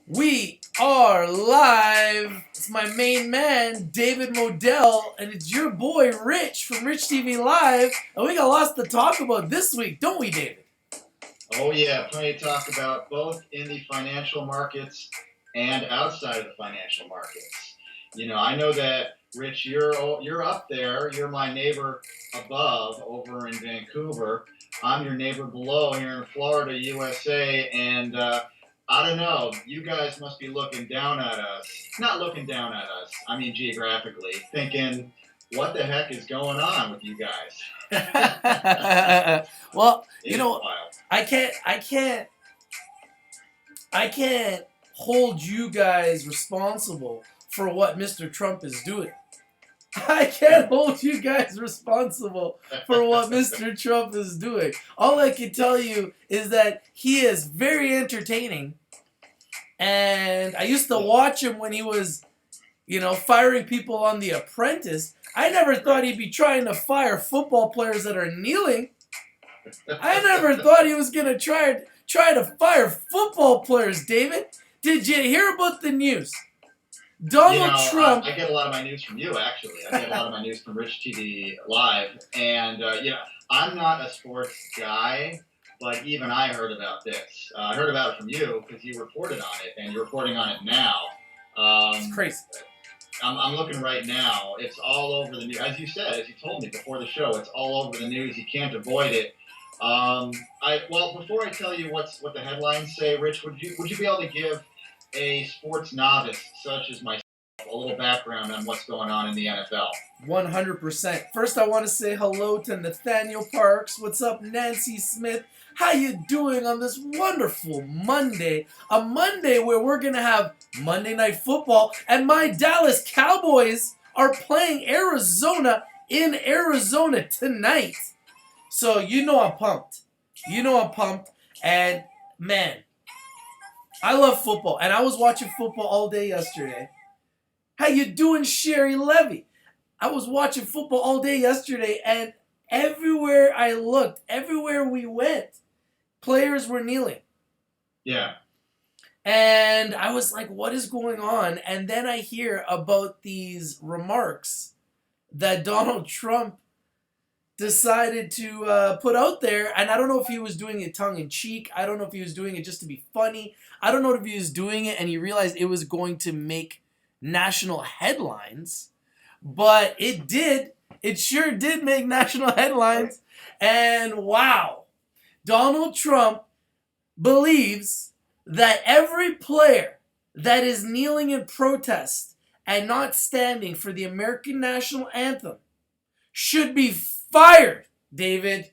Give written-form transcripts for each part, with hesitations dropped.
We are live. It's my main man, David Moadel, and it's your boy, Rich, from Rich TV Live. And we got lots to talk about this week, don't we, David? Oh, yeah, plenty to talk about both in the financial markets and outside of the financial markets. I know that, Rich, you're up there. You're my neighbor above over in Vancouver. I'm your neighbor below here in Florida, USA, and I don't know. You guys must be looking down at us. Not looking down at us. I mean, geographically, thinking, what the heck is going on with you guys? Well, It is wild. I can't hold you guys responsible for what Mr. Trump is doing. I can't hold you guys responsible for what Mr. Trump is doing. All I can tell you is that he is very entertaining. And I used to watch him when he was, firing people on The Apprentice. I never thought he'd be trying to fire football players that are kneeling. I never thought he was going to try to fire football players, David. Did you hear about the news? Donald Trump. I get a lot of my news from you, actually. I get a lot of my news from Rich TV Live. And, I'm not a sports guy, but even I heard about this. I heard about it from you because you reported on it, and you're reporting on it now. It's crazy. I'm looking right now. It's all over the news. As you said, as you told me before the show, it's all over the news. You can't avoid it. Before I tell you what the headlines say, Rich, would you be able to give a sports novice such as myself a little background on what's going on in the NFL? 100%. First, I want to say hello to Nathaniel Parks. What's up, Nancy Smith? How you doing on this wonderful Monday? A Monday where we're going to have Monday Night Football, and my Dallas Cowboys are playing Arizona in Arizona tonight. So I'm pumped. I'm pumped. And, man, I love football. And I was watching football all day yesterday. How you doing, Sherry Levy? I was watching football all day yesterday, and everywhere I looked, everywhere we went, players were kneeling. Yeah. And I was like, what is going on? And then I hear about these remarks that Donald Trump decided to put out there. And I don't know if he was doing it tongue-in-cheek. I don't know if he was doing it just to be funny. I don't know if he was doing it and he realized it was going to make national headlines. But it did. It sure did make national headlines. And wow, Donald Trump believes that every player that is kneeling in protest and not standing for the American national anthem should be fired, David.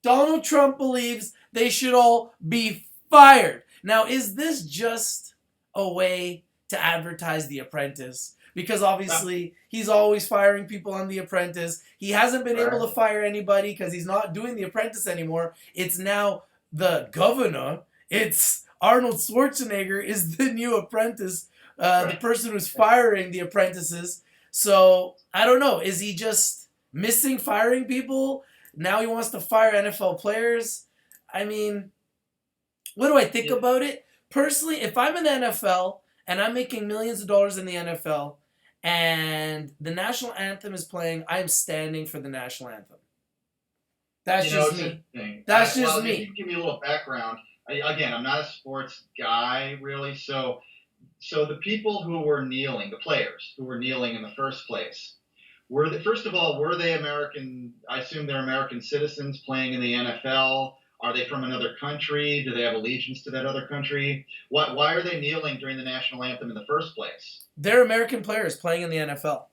Donald Trump believes they should all be fired. Now, is this just a way to advertise The Apprentice? Because obviously he's always firing people on The Apprentice. He hasn't been able to fire anybody because he's not doing The Apprentice anymore. It's now the governor. It's Arnold Schwarzenegger is the new apprentice, the person who's firing the apprentices. So I don't know. Is he just missing firing people? Now he wants to fire NFL players. I mean, what do I think about it? Personally, if I'm in the NFL and I'm making millions of dollars in the NFL and the national anthem is playing, I'm standing for the national anthem. That's just me. That's just me. If you can give me a little background. Again, I'm not a sports guy, really. So the people who were kneeling, the players who were kneeling in the first place, first of all, were they American? I assume they're American citizens playing in the NFL. Are they from another country? Do they have allegiance to that other country? Why are they kneeling during the national anthem in the first place? They're American players playing in the NFL.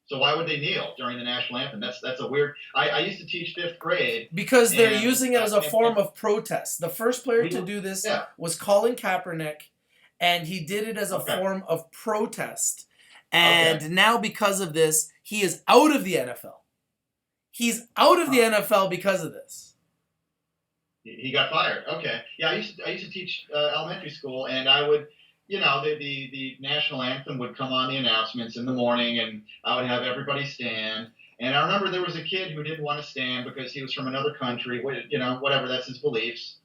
So why would they kneel during the national anthem? That's a weird. I used to teach fifth grade because they're using it as a form of protest. The first player to do this was Colin Kaepernick, and he did it as a form of protest. And now because of this, he is out of the NFL. He's out of the NFL because of this. He got fired. Okay. Yeah, I used to teach elementary school, and I would. The national anthem would come on the announcements in the morning, and I would have everybody stand. And I remember there was a kid who didn't want to stand because he was from another country, whatever, that's his beliefs.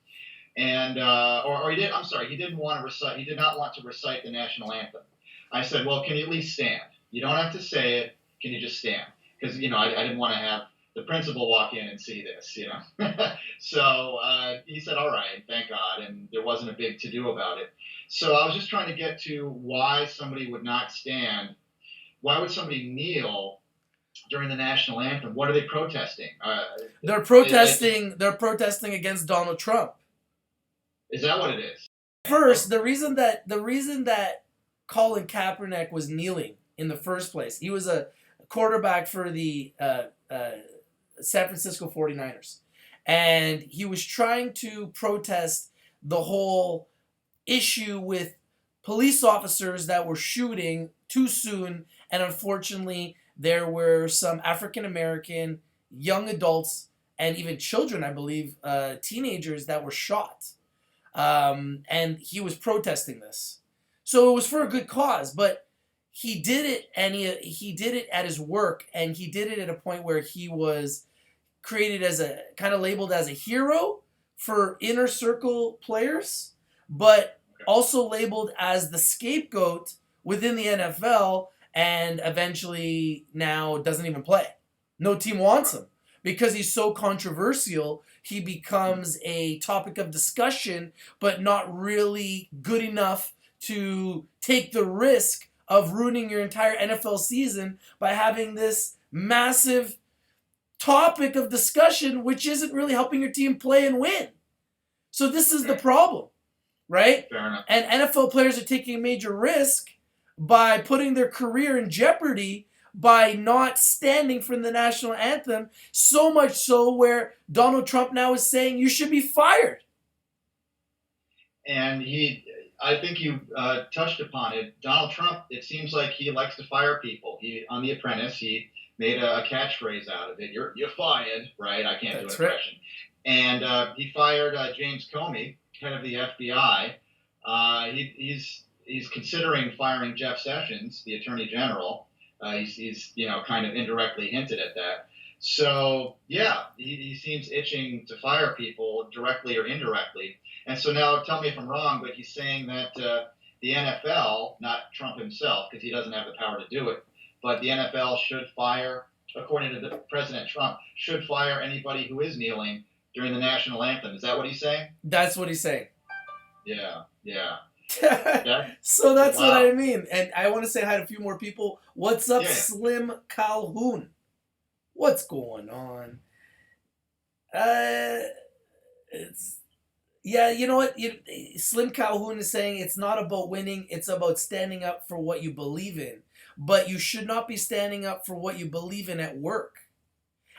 and or he did. I'm sorry, he didn't want to recite. He did not want to recite the national anthem. I said, well, can you at least stand? You don't have to say it. Can you just stand? Because I didn't want to have the principal walk in and see this. So he said, all right, thank God, and there wasn't a big to do about it. So I was just trying to get to why somebody would not stand. Why would somebody kneel during the national anthem? What are they protesting? They're protesting. They're protesting against Donald Trump. Is that what it is? First, the reason that Colin Kaepernick was kneeling in the first place, he was a quarterback for the San Francisco 49ers, and he was trying to protest the whole issue with police officers that were shooting too soon, and unfortunately there were some African American young adults and even children, I believe, teenagers that were shot. And he was protesting this. So it was for a good cause, but he did it, and he did it at his work, and he did it at a point where he was created as a kind of labeled as a hero for inner circle players, but also labeled as the scapegoat within the NFL, and eventually now doesn't even play. No team wants him because he's so controversial. He becomes a topic of discussion, but not really good enough to take the risk of ruining your entire NFL season by having this massive topic of discussion, which isn't really helping your team play and win. So this is the problem, right? Fair enough. And NFL players are taking a major risk by putting their career in jeopardy by not standing for the national anthem, so much so where Donald Trump now is saying you should be fired. And I think you touched upon it. Donald Trump, it seems like he likes to fire people. On The Apprentice, he made a catchphrase out of it. You're fired, right? I can't do an impression. Right. And he fired James Comey, head of the FBI. He's considering firing Jeff Sessions, the Attorney General. He's kind of indirectly hinted at that. So yeah, he seems itching to fire people directly or indirectly. And so now, tell me if I'm wrong, but he's saying that the NFL, not Trump himself, because he doesn't have the power to do it, but the NFL should fire, according to President Trump, should fire anybody who is kneeling during the national anthem. Is that what he's saying? That's what he's saying. Yeah. So that's what I mean. And I want to say hi to a few more people. What's up, Slim Calhoun? What's going on? You know what? Slim Calhoun is saying it's not about winning. It's about standing up for what you believe in. But you should not be standing up for what you believe in at work.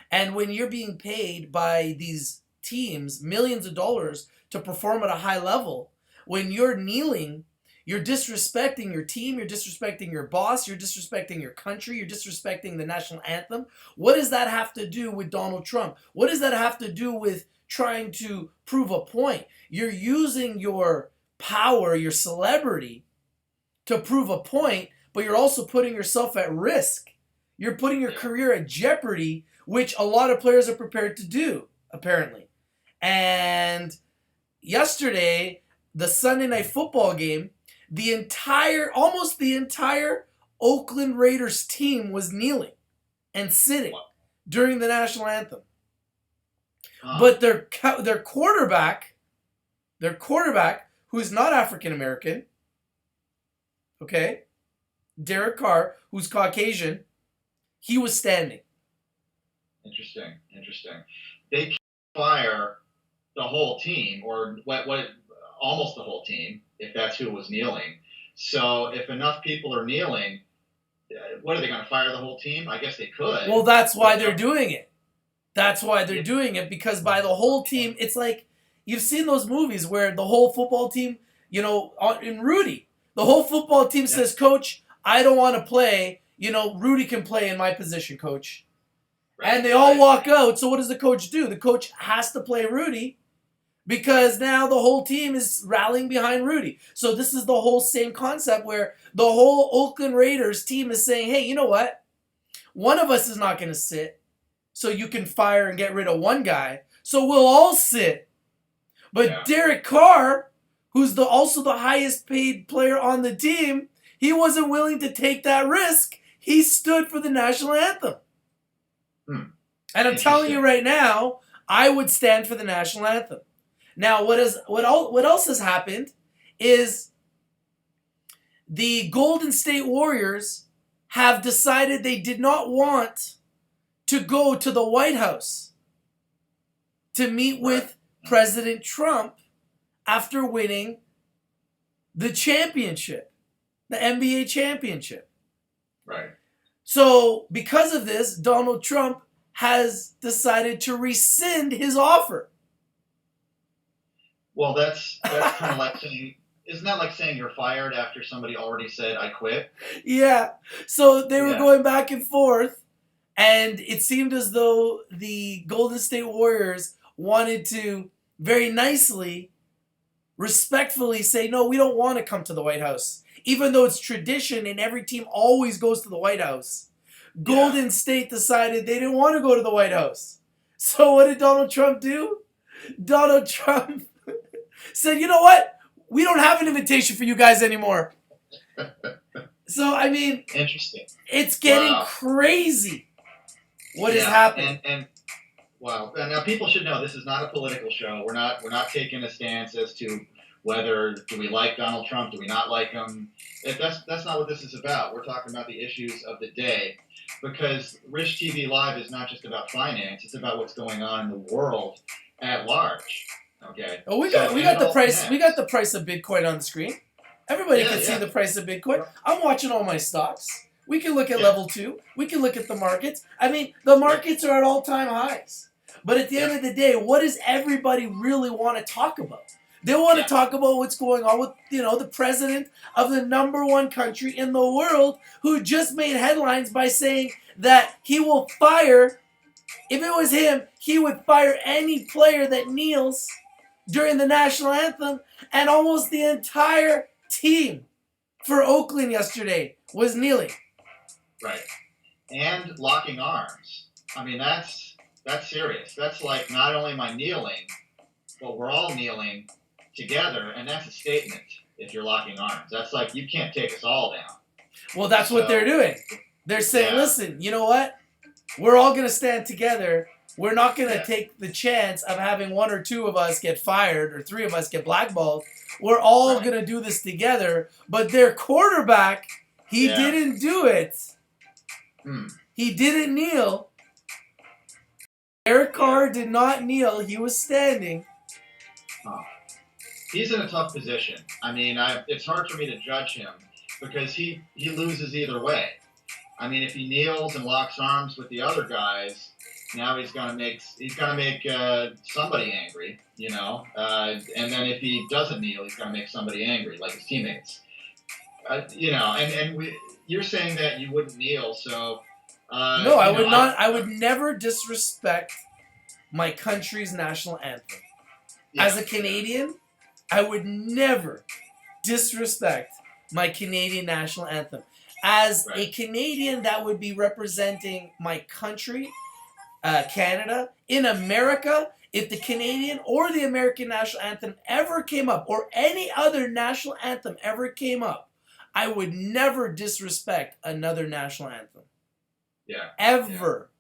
And when you're being paid by these teams millions of dollars to perform at a high level, when you're kneeling, you're disrespecting your team, you're disrespecting your boss, you're disrespecting your country, you're disrespecting the national anthem. What does that have to do with Donald Trump? What does that have to do with trying to prove a point? You're using your power, your celebrity, to prove a point, but you're also putting yourself at risk. You're putting your career at jeopardy, which a lot of players are prepared to do, apparently. And yesterday, the Sunday Night Football game, almost the entire Oakland Raiders team was kneeling and sitting during the national anthem. But their quarterback, who's not African American, okay, Derek Carr, who's Caucasian, he was standing. Interesting. They can't fire the whole team, or what almost the whole team, if that's who was kneeling. So if enough people are kneeling, what are they going to fire the whole team? I guess they could. Well, that's why they're doing it. That's why they're doing it, because by the whole team, it's like you've seen those movies where the whole football team, in Rudy, the whole football team says, Coach, I don't want to play. Rudy can play in my position, Coach. Right. And they all walk out. So what does the coach do? The coach has to play Rudy, because now the whole team is rallying behind Rudy. So this is the whole same concept where the whole Oakland Raiders team is saying, hey, you know what? One of us is not going to sit, so you can fire and get rid of one guy. So we'll all sit. But Derek Carr, who's also the highest paid player on the team, he wasn't willing to take that risk. He stood for the national anthem. And I'm telling you right now, I would stand for the national anthem. Now, what else has happened is the Golden State Warriors have decided they did not want to go to the White House to meet with President Trump after winning the championship, the NBA championship. Right. So, because of this, Donald Trump has decided to rescind his offer. Well, that's kind of like saying, isn't that like saying you're fired after somebody already said, I quit? Yeah. So they were going back and forth, and it seemed as though the Golden State Warriors wanted to very nicely, respectfully say, no, we don't want to come to the White House. Even though it's tradition and every team always goes to the White House. Golden State decided they didn't want to go to the White House. So what did Donald Trump do? Donald Trump said, you know what? We don't have an invitation for you guys anymore. So, I mean, interesting. It's getting crazy what is happening. And wow. And now people should know this is not a political show. We're not taking a stance as to whether do we like Donald Trump, do we not like him. That's not what this is about. We're talking about the issues of the day. Because Rich TV Live is not just about finance, it's about what's going on in the world at large. Okay. Oh, we got the price. We got the price of Bitcoin on the screen. Everybody can see the price of Bitcoin. I'm watching all my stocks. We can look at level 2. We can look at the markets. I mean, the markets are at all-time highs. But at the end of the day, what does everybody really want to talk about? They want to talk about what's going on with, the president of the #1 country in the world who just made headlines by saying that he will fire, if it was him, he would fire any player that kneels during the national anthem, and almost the entire team for Oakland yesterday was kneeling. Right. And locking arms. I mean, that's serious. That's like not only am I kneeling, but we're all kneeling together, and that's a statement if you're locking arms. That's like, you can't take us all down. Well, that's what they're doing. They're saying, listen, you know what? We're all going to stand together. We're not going to take the chance of having 1 or 2 of us get fired or 3 of us get blackballed. We're all going to do this together. But their quarterback, he didn't do it. He didn't kneel. Derek Carr did not kneel. He was standing. He's in a tough position. I mean, it's hard for me to judge him because he loses either way. I mean, if he kneels and locks arms with the other guys, now he's gonna make somebody angry, and then if he doesn't kneel, he's gonna make somebody angry, like his teammates. You're saying that you wouldn't kneel, so no, I would not. I would never disrespect my country's national anthem. As a Canadian, I would never disrespect my Canadian national anthem. As a Canadian that would be representing my country, Canada, in America, if the Canadian or the American national anthem ever came up, or any other national anthem ever came up, I would never disrespect another national anthem. Ever.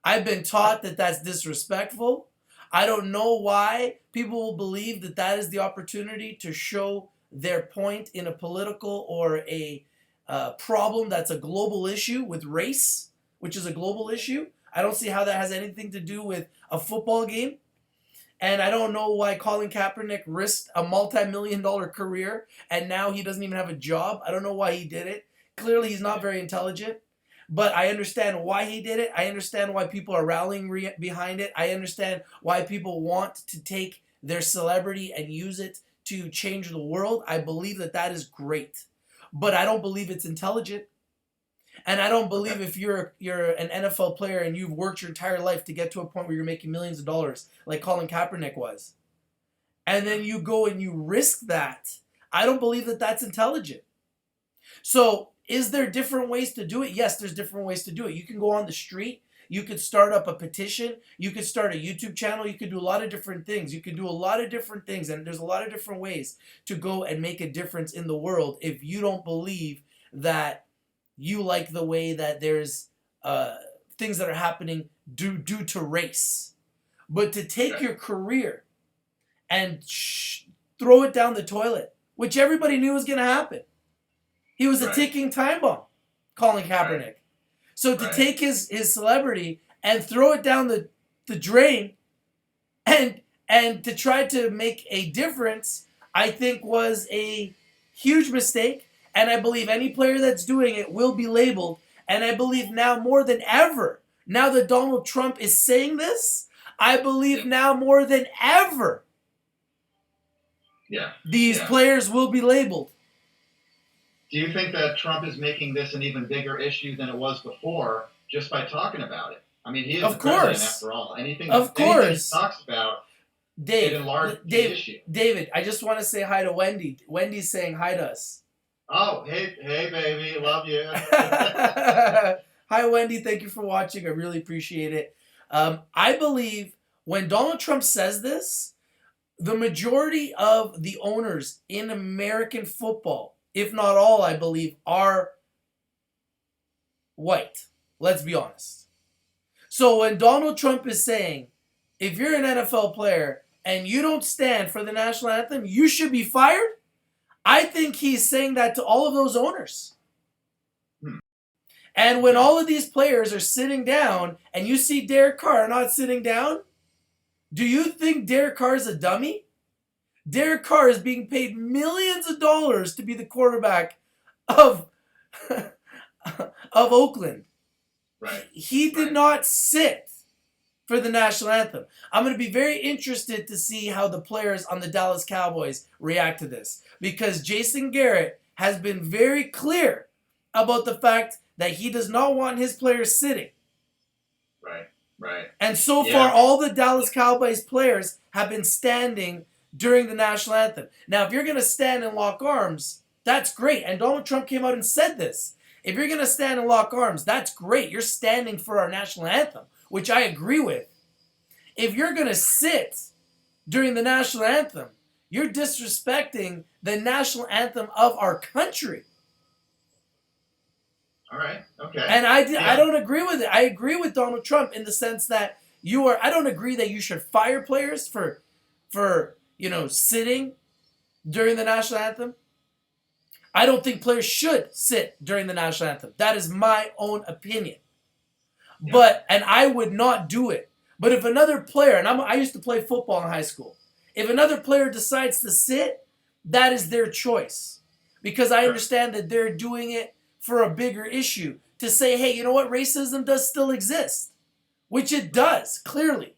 I've been taught that that's disrespectful. I don't know why people will believe that that is the opportunity to show their point in a political or a problem that's a global issue with race, which is a global issue. I don't see how that has anything to do with a football game. And I don't know why Colin Kaepernick risked a multi-million-dollar career and now he doesn't even have a job. I don't know why he did it. Clearly he's not very intelligent. But I understand why he did it. I understand why people are rallying behind it. I understand why people want to take their celebrity and use it to change the world. I believe that that is great. But I don't believe it's intelligent. And I don't believe if you're an NFL player and you've worked your entire life to get to a point where you're making millions of dollars, like Colin Kaepernick was, and then you go and you risk that, I don't believe that that's intelligent. So, is there different ways to do it? Yes, there's different ways to do it. You can go on the street. You could start up a petition. You could start a YouTube channel. You could do a lot of different things. You could do a lot of different things. And there's a lot of different ways to go and make a difference in the world if you don't believe that you like the way that there's things that are happening due to race. But to take your career and throw it down the toilet, which everybody knew was going to happen. He was a ticking time bomb, Colin Kaepernick. Right. So to take his celebrity and throw it down the drain and to try to make a difference, I think was a huge mistake. And I believe any player that's doing it will be labeled. And I believe now more than ever, now that Donald Trump is saying this, I believe now more than ever, these players will be labeled. Do you think that Trump is making this an even bigger issue than it was before just by talking about it? I mean, he is the president after all. Anything he talks about, it enlarges the issue. David, I just want to say hi to Wendy. Wendy's saying hi to us. Oh, hey, baby. Love you. Hi, Wendy. Thank you for watching. I really appreciate it. I believe when Donald Trump says this, the majority of the owners in American football, if not all, I believe, are white. Let's be honest. So when Donald Trump is saying, if you're an NFL player and you don't stand for the national anthem, you should be fired, I think he's saying that to all of those owners. And when all of these players are sitting down and you see Derek Carr not sitting down, do you think Derek Carr is a dummy? Derek Carr is being paid millions of dollars to be the quarterback of Oakland. Right. He did not sit for the national anthem. I'm going to be very interested to see how the players on the Dallas Cowboys react to this, because Jason Garrett has been very clear about the fact that he does not want his players sitting. Right. And so far, all the Dallas Cowboys players have been standing during the national anthem. Now, if you're going to stand and lock arms, that's great. And Donald Trump came out and said this. If you're going to stand and lock arms, that's great. You're standing for our national anthem, which I agree with. If you're going to sit during the national anthem, you're disrespecting the national anthem of our country. All right. Okay. And I don't agree with it. I agree with Donald Trump in the sense that I don't agree that you should fire players for sitting during the national anthem. I don't think players should sit during the national anthem. That is my own opinion. Yeah. And I would not do it. But if another player, and I used to play football in high school, if another player decides to sit, that is their choice. Because I understand that they're doing it for a bigger issue, to say, hey, you know what, racism does still exist, which it does, clearly.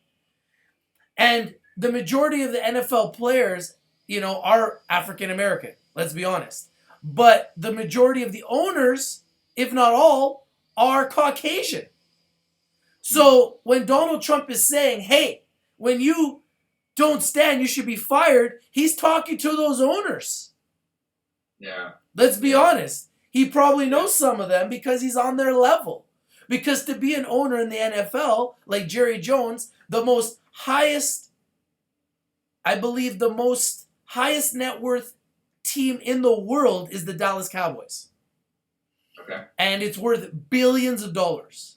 And the majority of the NFL players, are African American, let's be honest. But the majority of the owners, if not all, are Caucasian. So when Donald Trump is saying, hey, when you don't stand, you should be fired, he's talking to those owners. Yeah. Let's be honest. He probably knows some of them because he's on their level. Because to be an owner in the NFL, like Jerry Jones, the most highest net worth team in the world is the Dallas Cowboys. Okay. And it's worth billions of dollars.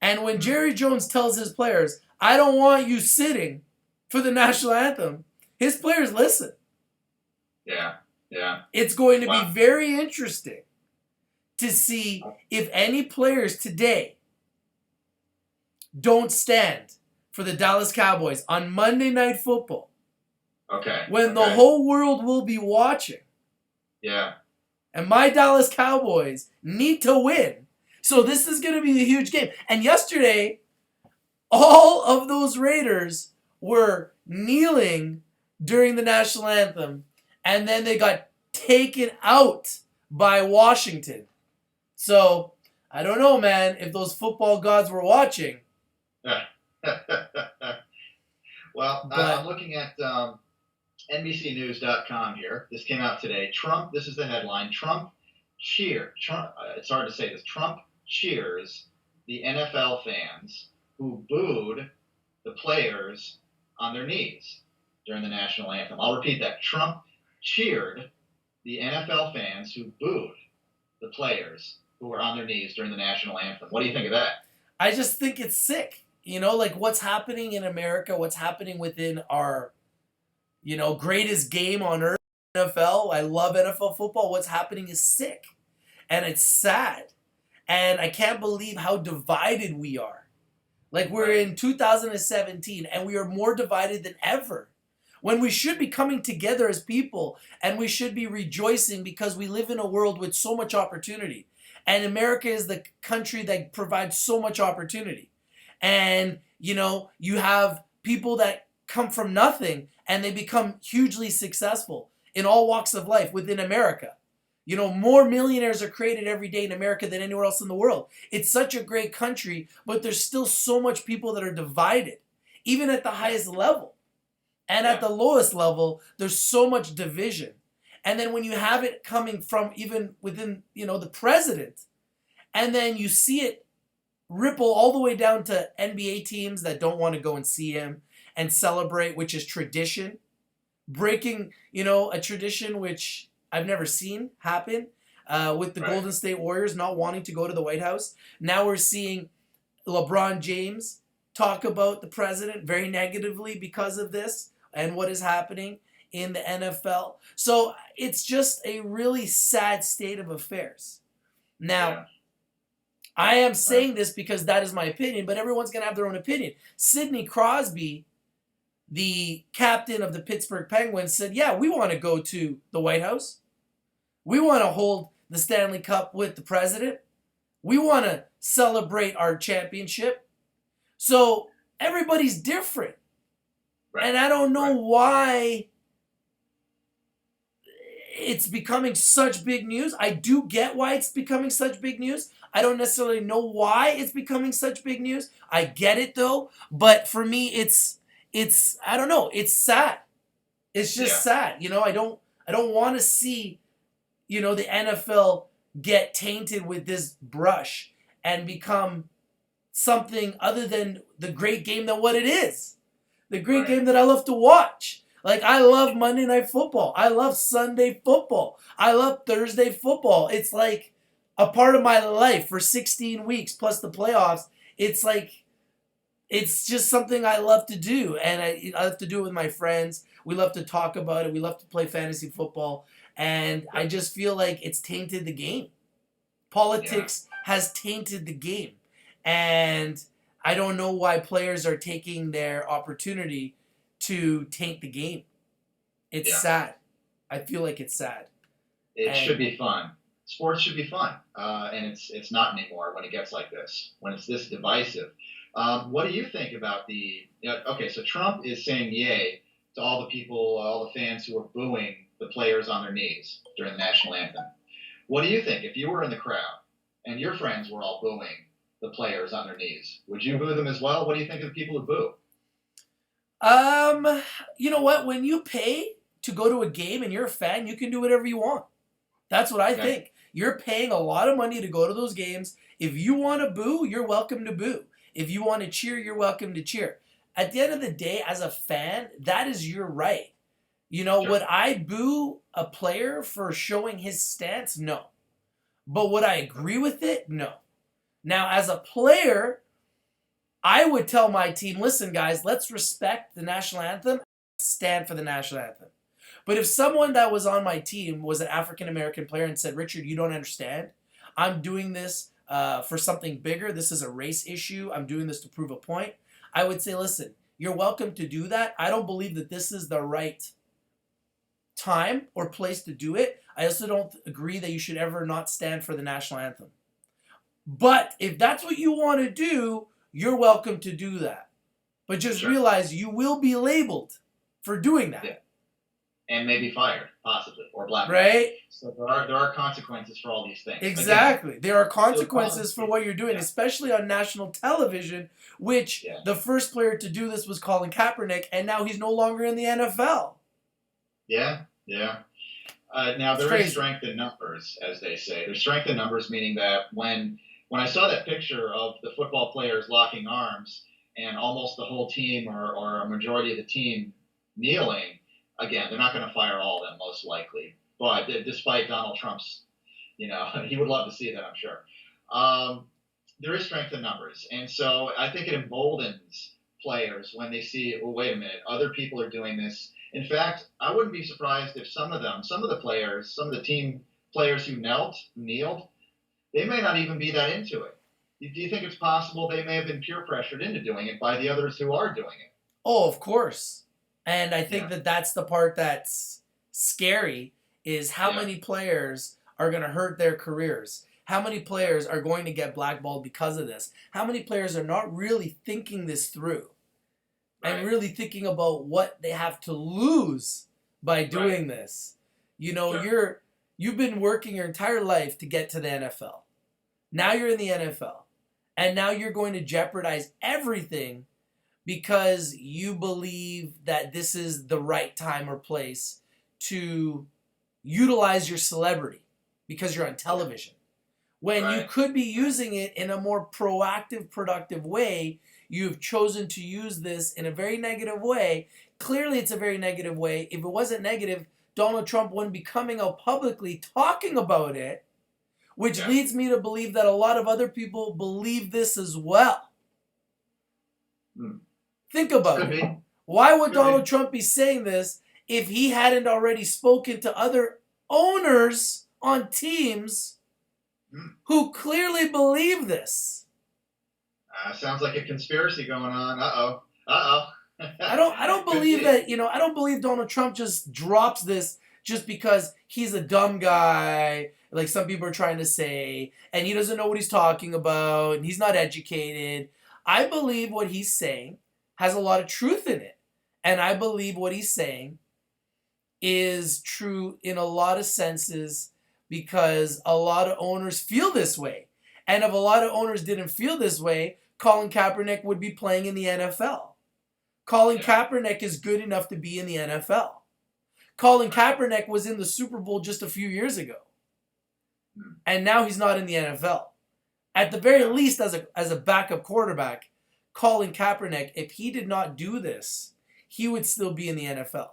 And when Jerry Jones tells his players, I don't want you sitting for the national anthem, his players listen. Yeah. It's going to be very interesting to see if any players today don't stand for the Dallas Cowboys on Monday Night Football. Okay. When the whole world will be watching. Yeah. And my Dallas Cowboys need to win. So this is going to be a huge game. And yesterday, all of those Raiders were kneeling during the national anthem. And then they got taken out by Washington. So, I don't know, man, if those football gods were watching. Well, I'm looking at NBCnews.com here. This came out today. Trump, this is the headline, it's hard to say this, Trump cheers the NFL fans who booed the players on their knees during the national anthem. I'll repeat that. Trump cheered the NFL fans who booed the players who were on their knees during the national anthem. What do you think of that? I just think it's sick. You know, like what's happening in America, what's happening within our, greatest game on earth, NFL. I love NFL football. What's happening is sick. And it's sad. And I can't believe how divided we are. Like we're in 2017 and we are more divided than ever. When we should be coming together as people and we should be rejoicing because we live in a world with so much opportunity. And America is the country that provides so much opportunity. And, you have people that come from nothing and they become hugely successful in all walks of life within America. More millionaires are created every day in America than anywhere else in the world. It's such a great country, but there's still so much people that are divided, even at the highest level. And at the lowest level, there's so much division. And then when you have it coming from even within, the president, and then you see it ripple all the way down to NBA teams that don't want to go and see him and celebrate, which is tradition, breaking, a tradition which I've never seen happen with the Golden State Warriors not wanting to go to the White House. Now we're seeing LeBron James talk about the president very negatively because of this and what is happening in the NFL. So it's just a really sad state of affairs. Now, I am saying this because that is my opinion, but everyone's going to have their own opinion. Sidney Crosby, the captain of the Pittsburgh Penguins, said, yeah, we want to go to the White House. We want to hold the Stanley Cup with the president. We want to celebrate our championship. So everybody's different. And I don't know why it's becoming such big news. I do get why it's becoming such big news. I don't necessarily know why it's becoming such big news. I get it though. But for me, it's I don't know. It's sad. It's just sad. I don't want to see, the NFL get tainted with this brush and become something other than the great game that what it is. The great game that I love to watch. Like, I love Monday Night Football. I love Sunday football. I love Thursday football. It's like a part of my life for 16 weeks plus the playoffs. It's like, it's just something I love to do. And I love to do it with my friends. We love to talk about it. We love to play fantasy football. And I just feel like it's tainted the game. Politics has tainted the game. And I don't know why players are taking their opportunity to taint the game. It's sad. I feel like it's sad. It should be fun. Sports should be fun. And it's not anymore when it gets like this, when it's this divisive. What do you think about so Trump is saying yay to all the people, all the fans who are booing the players on their knees during the national anthem. What do you think if you were in the crowd and your friends were all booing the players on their knees? Would you boo them as well? What do you think of the people who boo? You know what? When you pay to go to a game and you're a fan, you can do whatever you want. That's what I think. You're paying a lot of money to go to those games. If you want to boo, you're welcome to boo. If you want to cheer, you're welcome to cheer. At the end of the day, as a fan, that is your right. Would I boo a player for showing his stance? No. But would I agree with it? No. Now, as a player, I would tell my team, listen, guys, let's respect the national anthem, stand for the national anthem. But if someone that was on my team was an African-American player and said, Richard, you don't understand. I'm doing this for something bigger. This is a race issue. I'm doing this to prove a point. I would say, listen, you're welcome to do that. I don't believe that this is the right time or place to do it. I also don't agree that you should ever not stand for the national anthem. But if that's what you want to do, you're welcome to do that. But just realize you will be labeled for doing that. Yeah. And maybe fired, possibly, or blackballed. Right? So there are consequences for all these things. Exactly. There are consequences for what you're doing, especially on national television, which the first player to do this was Colin Kaepernick, and now he's no longer in the NFL. Yeah. Now, there is strength in numbers, as they say. There's strength in numbers, meaning that when when I saw that picture of the football players locking arms and almost the whole team or a majority of the team kneeling, again, they're not going to fire all of them most likely. But despite Donald Trump's, he would love to see that, I'm sure. Um, there is strength in numbers. And so I think it emboldens players when they see, well, wait a minute, other people are doing this. In fact, I wouldn't be surprised if some of the players, some of the team players who kneeled, they may not even be that into it. Do you think it's possible they may have been peer pressured into doing it by the others who are doing it? Oh, of course. And I think Yeah. that that's the part that's scary is how many players are going to hurt their careers. How many players are going to get blackballed because of this? How many players are not really thinking this through and really thinking about what they have to lose by doing this? You know, you've been working your entire life to get to the NFL. Now you're in the NFL. And now you're going to jeopardize everything because you believe that this is the right time or place to utilize your celebrity because you're on television. When you could be using it in a more proactive, productive way, you've chosen to use this in a very negative way. Clearly, it's a very negative way. If it wasn't negative, Donald Trump wouldn't be coming out publicly talking about it, which leads me to believe that a lot of other people believe this as well. Think about it. Why would Donald Trump be saying this if he hadn't already spoken to other owners on teams who clearly believe this? Sounds like a conspiracy going on. Uh-oh. Uh-oh. I don't believe that, I don't believe Donald Trump just drops this just because he's a dumb guy, like some people are trying to say, and he doesn't know what he's talking about, and he's not educated. I believe what he's saying has a lot of truth in it. And I believe what he's saying is true in a lot of senses because a lot of owners feel this way. And if a lot of owners didn't feel this way, Colin Kaepernick would be playing in the NFL. Colin Kaepernick is good enough to be in the NFL. Colin Kaepernick was in the Super Bowl just a few years ago. And now he's not in the NFL. At the very least, as a backup quarterback, Colin Kaepernick, if he did not do this, he would still be in the NFL.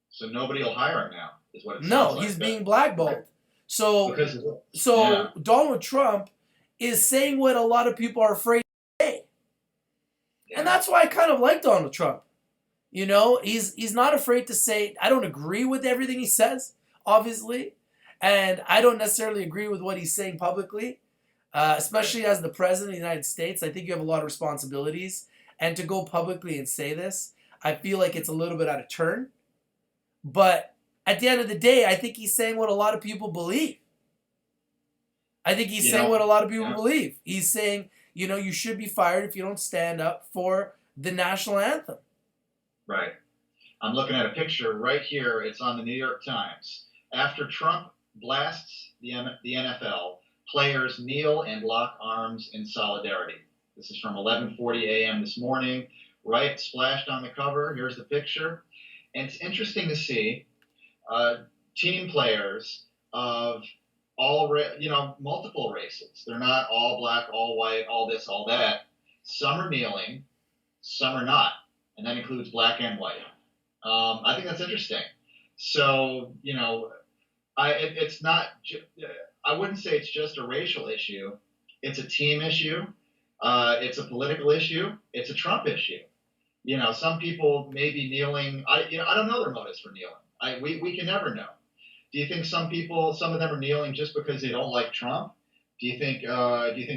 So nobody will hire him now, is what it sounds No, like. he's being blackballed. So Donald Trump is saying what a lot of people are afraid to say. And that's why I kind of like Donald Trump. You know, he's not afraid to say, I don't agree with everything he says, obviously. And I don't necessarily agree with what he's saying publicly. Especially as the president of the United States, I think you have a lot of responsibilities. And to go publicly and say this, I feel like it's a little bit out of turn. But at the end of the day, I think he's saying what a lot of people believe. I think he's saying what a lot of people believe. He's saying, you should be fired if you don't stand up for the national anthem. Right. I'm looking at a picture right here. It's on the New York Times. After Trump blasts the NFL, players kneel and lock arms in solidarity. This is from 11:40 a.m. this morning. Right, splashed on the cover. Here's the picture. And it's interesting to see team players of multiple races. They're not all black, all white, all this, all that. Some are kneeling, some are not. And that includes black and white. I think that's interesting. So, it's not, I wouldn't say it's just a racial issue. It's a team issue. It's a political issue. It's a Trump issue. Some people may be kneeling. I don't know their motives for kneeling. We can never know. Do you think some of them are kneeling just because they don't like Trump? Do you think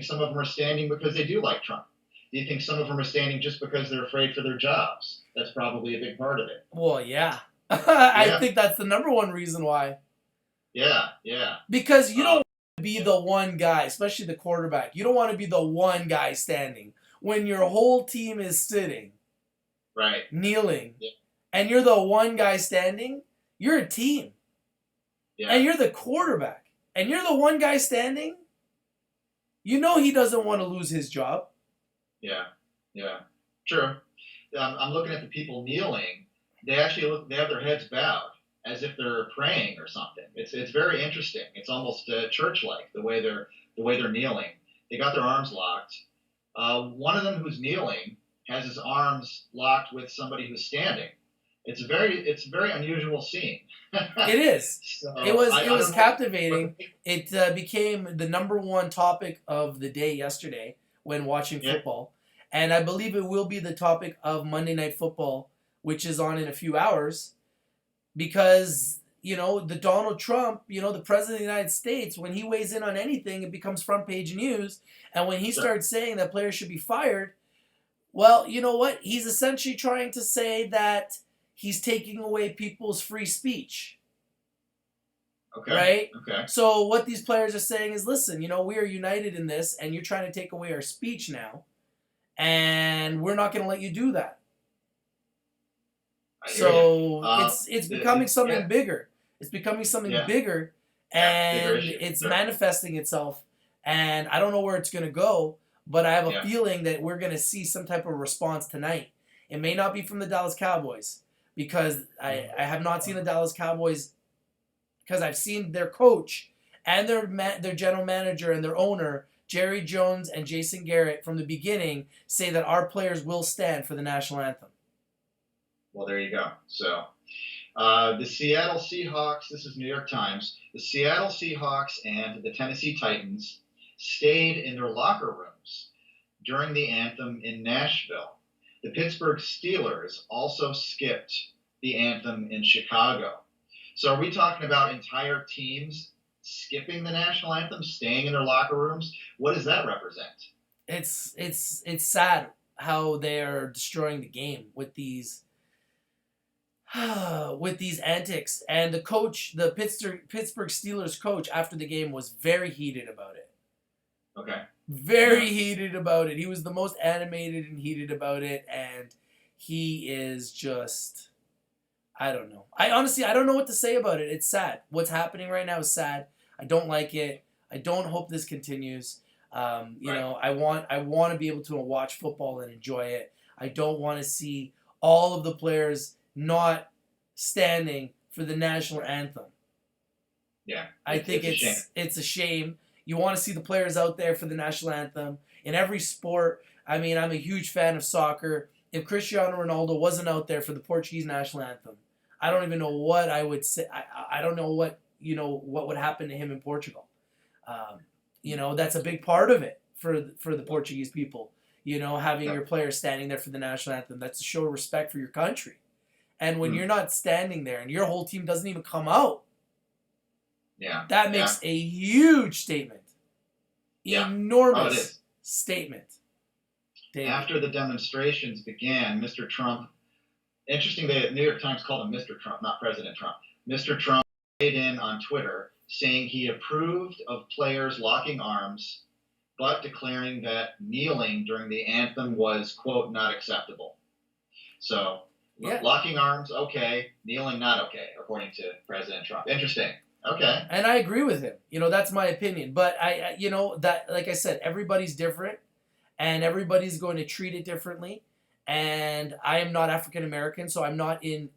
some of them are standing because they do like Trump? Do you think some of them are standing just because they're afraid for their jobs? That's probably a big part of it. Well, yeah. I think that's the number one reason why. Yeah. Because you don't want to be the one guy, especially the quarterback. You don't want to be the one guy standing when your whole team is sitting, kneeling, and you're the one guy standing. You're a team. Yeah. And you're the quarterback. And you're the one guy standing. He doesn't want to lose his job. Yeah. True. I'm looking at the people kneeling. They actually they have their heads bowed as if they're praying or something. It's very interesting. It's almost church-like the way they're the way they're kneeling. They got their arms locked. One of them who's kneeling has his arms locked with somebody who's standing. It's a very unusual scene. It is. So It I was don't know. captivating. It became the number one topic of the day yesterday when watching Yeah, football, and I believe it will be the topic of Monday Night Football, which is on in a few hours, because the Donald Trump, the president of the United States, when he weighs in on anything, it becomes front page news, and when he sure. starts saying that players should be fired, well, you know what? He's essentially trying to say that he's taking away people's free speech, Okay. right? Okay. So what these players are saying is, listen, we are united in this, and you're trying to take away our speech now, and we're not going to let you do that. I hear you. So it's becoming something Yeah. bigger. It's becoming something Yeah. bigger, Yeah. Bigger and issue. it's Sure. manifesting itself. And I don't know where it's going to go, but I have a Yeah. feeling that we're going to see some type of response tonight. It may not be from the Dallas Cowboys, because I have not seen the Dallas Cowboys, because I've seen their coach and their general manager and their owner, Jerry Jones and Jason Garrett, from the beginning say that our players will stand for the national anthem. Well, there you go. So, the Seattle Seahawks, this is New York Times, the Seattle Seahawks and the Tennessee Titans stayed in their locker rooms during the anthem in Nashville. The Pittsburgh Steelers also skipped the anthem in Chicago. So, are we talking about entire teams skipping the national anthem, staying in their locker rooms? What does that represent? It's sad how they are destroying the game with these with these antics. And the coach, the Pittsburgh Steelers coach, after the game was very heated about it. Okay. Very heated about it. He was the most animated and heated about it, and he is just, I don't know. I don't know what to say about it. It's sad. What's happening right now is sad. I don't like it. I don't hope this continues. I want to be able to watch football and enjoy it. I don't want to see all of the players not standing for the national anthem. Yeah. I think it's a shame. it's a shame. You want to see the players out there for the national anthem in every sport. I mean, I'm a huge fan of soccer. If Cristiano Ronaldo wasn't out there for the Portuguese national anthem, I don't even know what I would say. I don't know what would happen to him in Portugal. That's a big part of it for the Portuguese people. Having your players standing there for the national anthem. That's to show respect for your country. And when you're not standing there and your whole team doesn't even come out, that makes a huge statement. Enormous statement. David. After the demonstrations began, Mr. Trump, interesting that New York Times called him Mr. Trump, not President Trump. Mr. Trump weighed in on Twitter saying he approved of players locking arms, but declaring that kneeling during the anthem was, quote, not acceptable. So, locking arms, okay. Kneeling, not okay, according to President Trump. Interesting. Okay. And I agree with him. That's my opinion. But that, like I said, everybody's different, and everybody's going to treat it differently. And I am not African American, so I'm not in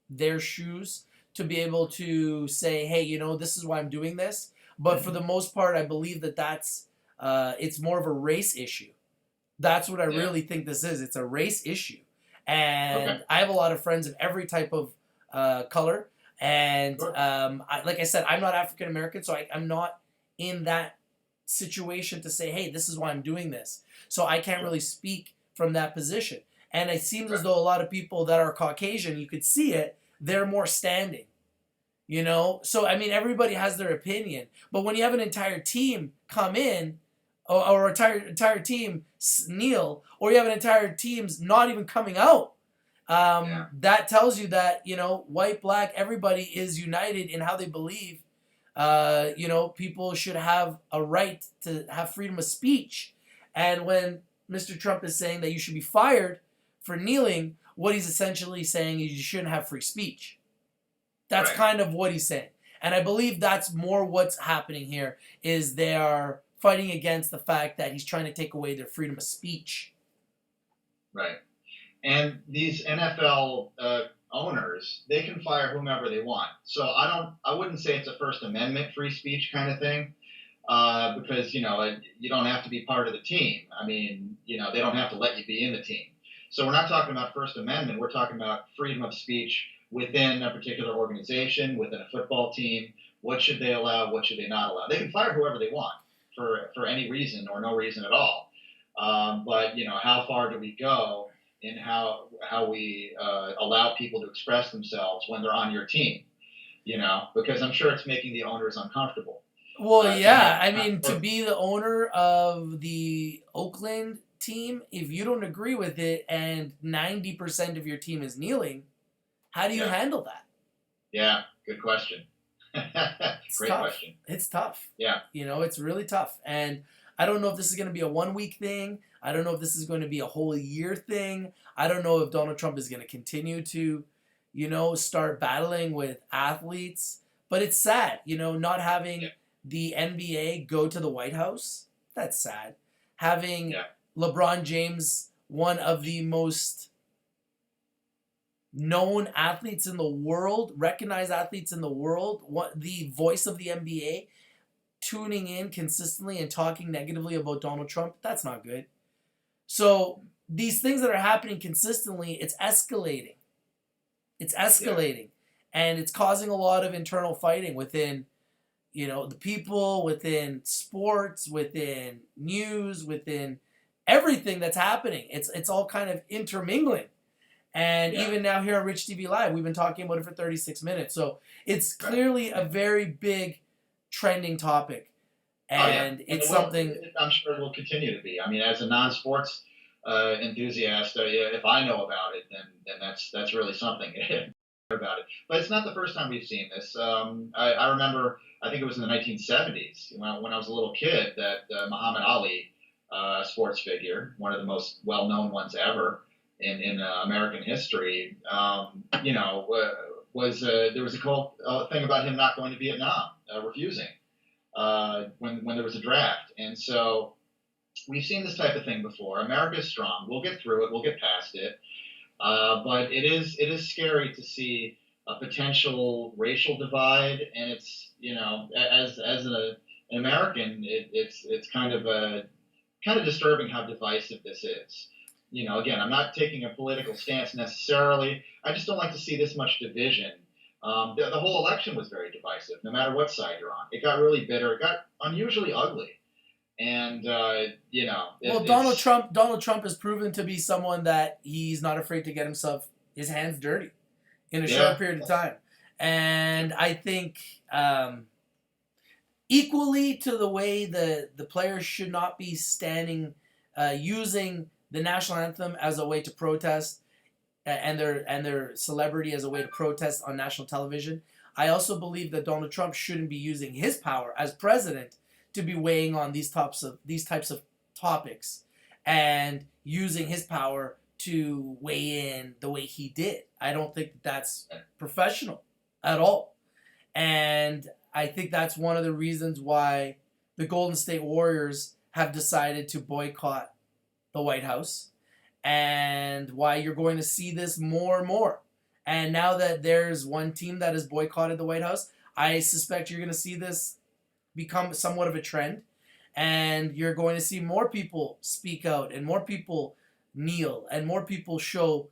their shoes to be able to say, hey, this is why I'm doing this. But for the most part, I believe that's it's more of a race issue. That's what I really think this is. It's a race issue. And I have a lot of friends of every type of color. And like I said, I'm not African American, so I'm not in that situation to say, hey, this is why I'm doing this. So I can't really speak from that position. And it seems as though a lot of people that are Caucasian, you could see it, they're more standing. So I mean, everybody has their opinion. But when you have an entire team come in, or entire team kneel, or you have an entire team's not even coming out, that tells you that, white, black, everybody is united in how they believe. People should have a right to have freedom of speech. And when Mr. Trump is saying that you should be fired for kneeling, what he's essentially saying is you shouldn't have free speech. That's kind of what he's saying. And I believe that's more what's happening here, is they are fighting against the fact that he's trying to take away their freedom of speech. Right. And these NFL owners, they can fire whomever they want. So I wouldn't say it's a First Amendment free speech kind of thing, because you don't have to be part of the team. I mean, they don't have to let you be in the team. So we're not talking about First Amendment. We're talking about freedom of speech within a particular organization, within a football team. What should they allow? What should they not allow? They can fire whoever they want for any reason or no reason at all. But how far do we go in how we allow people to express themselves when they're on your team? Because I'm sure it's making the owners uncomfortable. Well, To yeah. have, I mean, to be the owner of the Oakland team, if you don't agree with it and 90% of your team is kneeling, how do you yeah, handle that? yeah, good question. It's Great tough. question. It's tough. Yeah, It's really tough. And I don't know if this is going to be a 1 week thing. I don't know if this is going to be a whole year thing. I don't know if Donald Trump is going to continue to, start battling with athletes. But it's sad, not having yeah, the NBA go to the White House. That's sad. Having yeah, LeBron James, one of the most known athletes in the world, recognized athletes in the world, the voice of the NBA, tuning in consistently and talking negatively about Donald Trump. That's not good. So these things that are happening consistently, it's escalating. It's yeah, escalating. And it's causing a lot of internal fighting within, the people, within sports, within news, within everything that's happening. It's all kind of intermingling. And yeah. even now here on Rich TV Live, we've been talking about it for 36 minutes. So it's Right. clearly a very big trending topic. Oh yeah, And and it's something. I'm sure it will continue to be. I mean, as a non-sports enthusiast, yeah, if I know about it, then that's really something about it. But it's not the first time we've seen this. I remember, I think it was in the 1970s when I was a little kid that Muhammad Ali, a sports figure, one of the most well-known ones ever in American history, was there was a whole thing about him not going to Vietnam, refusing when there was a draft. And so we've seen this type of thing before. America is strong. We'll get through it. We'll get past it. But it is scary to see a potential racial divide, and it's as an American, it's kind of disturbing how divisive this is. Again, I'm not taking a political stance necessarily. I just don't like to see this much division. The whole election was very divisive, no matter what side you're on. It got really bitter. It got unusually ugly, and Well, it's Donald Trump has proven to be someone that he's not afraid to get his hands dirty in a short yeah, period of time. And I think equally to the way the players should not be using the national anthem as a way to protest and their celebrity as a way to protest on national television. I also believe that Donald Trump shouldn't be using his power as president to be weighing on these types of topics and using his power to weigh in the way he did. I don't think that's professional at all. And I think that's one of the reasons why the Golden State Warriors have decided to boycott the White House and why you're going to see this more and more. And now that there's one team that has boycotted the White House, I suspect you're going to see this become somewhat of a trend. And you're going to see more people speak out and more people kneel and more people show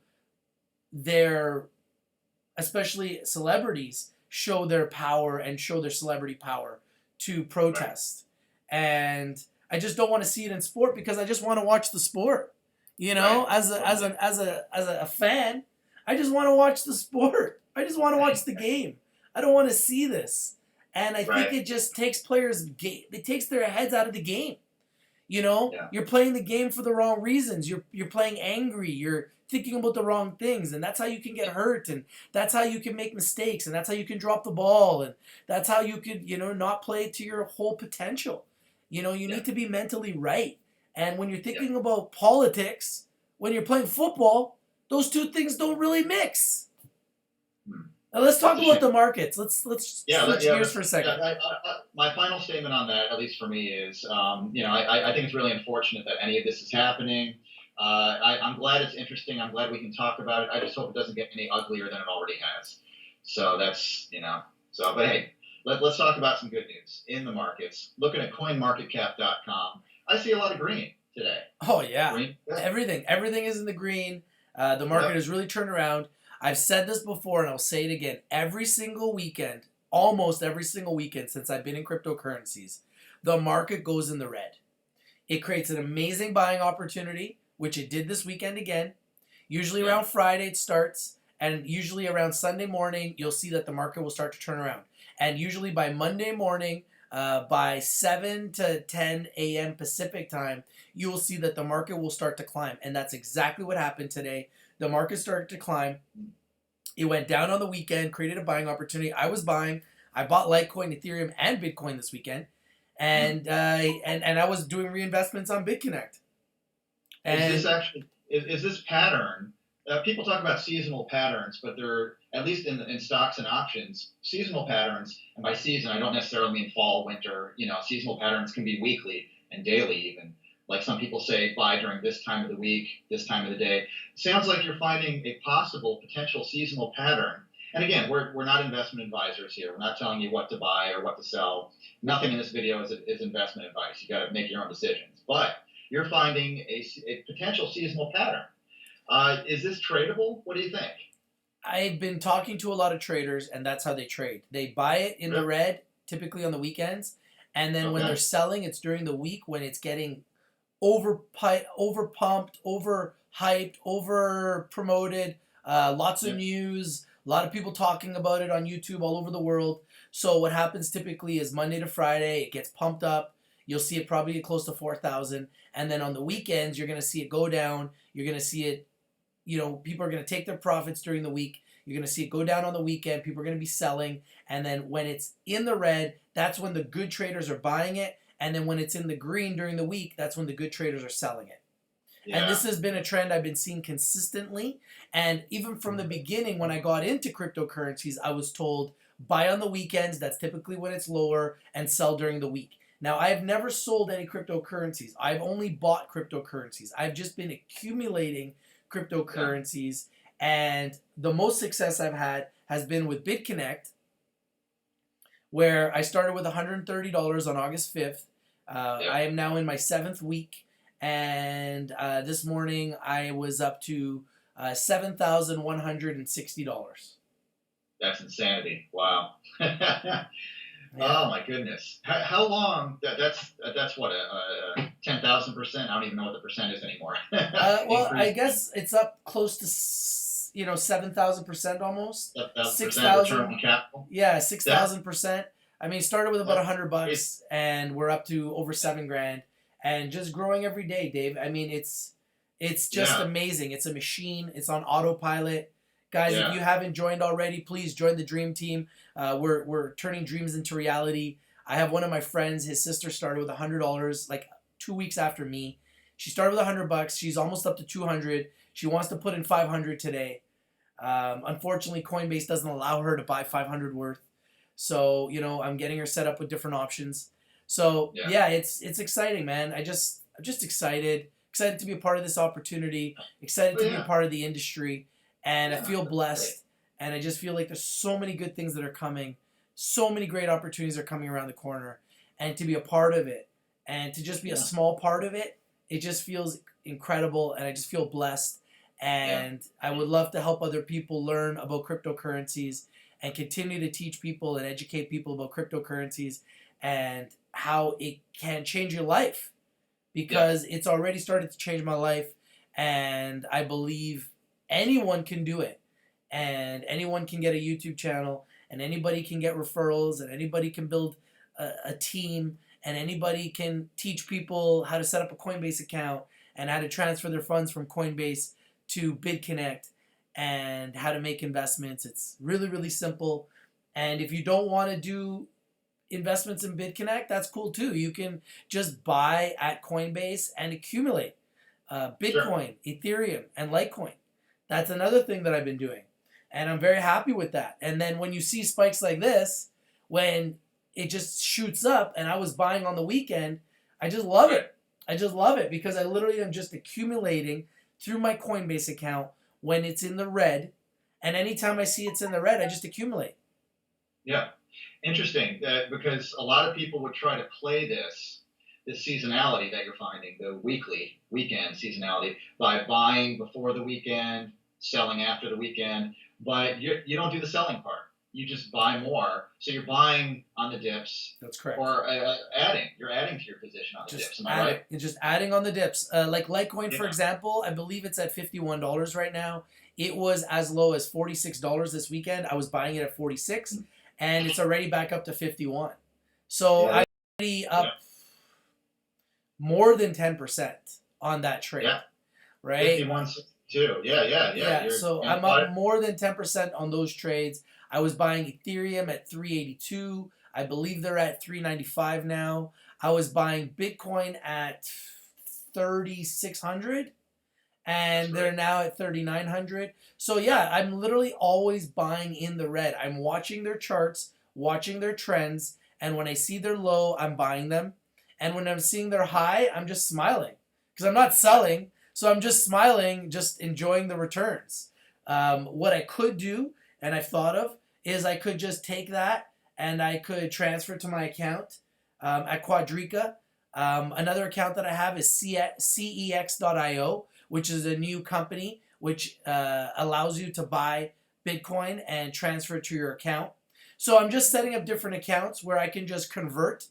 their, especially celebrities, show their power and show their celebrity power to protest. And I just don't want to see it in sport because I just want to watch the sport. right. As a fan, I just want to watch the sport. I just want to watch the game. I don't want to see this. And I think Right. it just takes it takes their heads out of the game. Yeah. You're playing the game for the wrong reasons. You're playing angry. You're thinking about the wrong things, and that's how you can get hurt, and that's how you can make mistakes, and that's how you can drop the ball, and that's how you could not play to your whole potential. You Yeah. need to be mentally right. And when you're Yeah. thinking about politics, when you're playing football, those two things don't really mix. Hmm. Now let's talk That's a about shame. the markets. Let's Yeah, switch yeah. gears for a second. My final statement on that, at least for me, is I think it's really unfortunate that any of this is happening. I'm glad it's interesting. I'm glad we can talk about it. I just hope it doesn't get any uglier than it already has. So that's. So, but hey, Let's talk about some good news in the markets. Looking at coinmarketcap.com, I see a lot of green today. Oh yeah, Green. Yeah. everything is in the green. The market Yep. has really turned around. I've said this before, and I'll say it again. Every single weekend, almost every single weekend since I've been in cryptocurrencies, the market goes in the red. It creates an amazing buying opportunity, which it did this weekend again. Usually Yeah. around Friday it starts, and usually around Sunday morning you'll see that the market will start to turn around. And usually by Monday morning, by 7 to 10 a.m. Pacific time, you will see that the market will start to climb. And that's exactly what happened today. The market started to climb. It went down on the weekend, created a buying opportunity. I was buying. I bought Litecoin, Ethereum, and Bitcoin this weekend, Mm. and I was doing reinvestments on BitConnect. Is this And actually is this pattern? People talk about seasonal patterns, but they're at least in stocks and options, seasonal patterns. And by season, I don't necessarily mean fall, winter. Seasonal patterns can be weekly and daily, even. Like some people say, buy during this time of the week, this time of the day. Sounds like you're finding a possible potential seasonal pattern. And again, we're not investment advisors here. We're not telling you what to buy or what to sell. Nothing in this video is investment advice. You got to make your own decisions. But you're finding a potential seasonal pattern. Is this tradable? What do you think? I've been talking to a lot of traders, and that's how they trade. They buy it in the Really? red, typically on the weekends, and then when they're Okay. selling, it's during the week when it's getting over pumped, over hyped, over promoted. Lots of Yeah. news, a lot of people talking about it on YouTube all over the world. So what happens typically is Monday to Friday, it gets pumped up. You'll see it probably get close to 4,000, and then on the weekends, you're gonna see it go down. You're gonna see it. People are gonna take their profits during the week. You're gonna see it go down on the weekend. People are gonna be selling, and then when it's in the red, that's when the good traders are buying it. And then when it's in the green during the week, that's when the good traders are selling it. And Yeah. this has been a trend I've been seeing consistently. And even from the beginning, when I got into cryptocurrencies, I was told buy on the weekends, that's typically when it's lower, and sell during the week. Now, I have never sold any cryptocurrencies. I've only bought cryptocurrencies. I've just been accumulating Yeah. cryptocurrencies. And the most success I've had has been with BitConnect, where I started with $130 on August 5th. Yeah. I am now in my 7th week, and this morning I was up to $7,160. That's insanity. Wow. Yeah. Oh my goodness. How long? That's what a 10,000%. I don't even know what the percent is anymore. Well, I Increase. guess it's up close to 7,000% almost. 7,000% return 6,000. on capital. Yeah, That 6,000%. I mean, started with about that's crazy. $100, and we're up to over 7 grand, and just growing every day, Dave. I mean, it's just Yeah. amazing. It's a machine. It's on autopilot. Guys, if Yeah. you haven't joined already, please join the Dream Team. We're turning dreams into reality. I have one of my friends. His sister started with $100, like 2 weeks after me. She started with $100. She's almost up to 200. She wants to put in 500 today. Unfortunately, Coinbase doesn't allow her to buy 500 worth. So I'm getting her set up with different options. So Yeah. yeah, it's exciting, man. I'm just excited to be a part of this opportunity, excited Oh to be a yeah. part of the industry, and I Yeah. feel That's great. blessed. And I just feel like there's so many good things that are coming, so many great opportunities are coming around the corner, and to be a part of it, and to just be a Yeah. small part of it, it just feels incredible, and I just feel blessed. Yeah. And I would love to help other people learn about cryptocurrencies and continue to teach people and educate people about cryptocurrencies and how it can change your life, Yeah. because it's already started to change my life, and I believe anyone can do it, and anyone can get a YouTube channel, and anybody can get referrals, and anybody can build a team, and anybody can teach people how to set up a Coinbase account and how to transfer their funds from Coinbase to BitConnect and how to make investments. It's really, really simple. And if you don't want to do investments in BitConnect, that's cool too. You can just buy at Coinbase and accumulate Sure. Bitcoin, Ethereum, and Litecoin. That's another thing that I've been doing. And I'm very happy with that. And then when you see spikes like this, when it just shoots up and I was buying on the weekend, I just love Right. it. I just love it because I literally am just accumulating through my Coinbase account when it's in the red. And anytime I see it's in the red, I just accumulate. Yeah. Interesting, because a lot of people would try to play this seasonality that you're finding, the weekly, weekend seasonality, by buying before the weekend, selling after the weekend, but you don't do the selling part. You just buy more. So you're buying on the dips That's correct. or adding. You're adding to your position on the Just dips. Am I adding, right? just adding on the dips. Like Litecoin, for Yeah. example, I believe it's at $51 right now. It was as low as $46 this weekend. I was buying it at 46, and it's already back up to 51. So Yeah. I'm already Yeah. up more than 10% on that trade, Yeah. right? 51.62. Yeah. Yeah. Yeah. Yeah, You're so in I'm up buy. more than 10% on those trades. I was buying Ethereum at 382. I believe they're at 395 now. I was buying Bitcoin at 3600 That's and they're great. now at 3900. So yeah, I'm literally always buying in the red. I'm watching their charts, watching their trends, and when I see their low, I'm buying them. And when I'm seeing their high, I'm just smiling because I'm not Yeah. selling. So I'm just smiling, just enjoying the returns. What I could do, and I've thought of, is I could just take that and I could transfer it to my account at Quadrica. Another account that I have is cex.io, which is a new company which allows you to buy Bitcoin and transfer it to your account. So I'm just setting up different accounts where I can just convert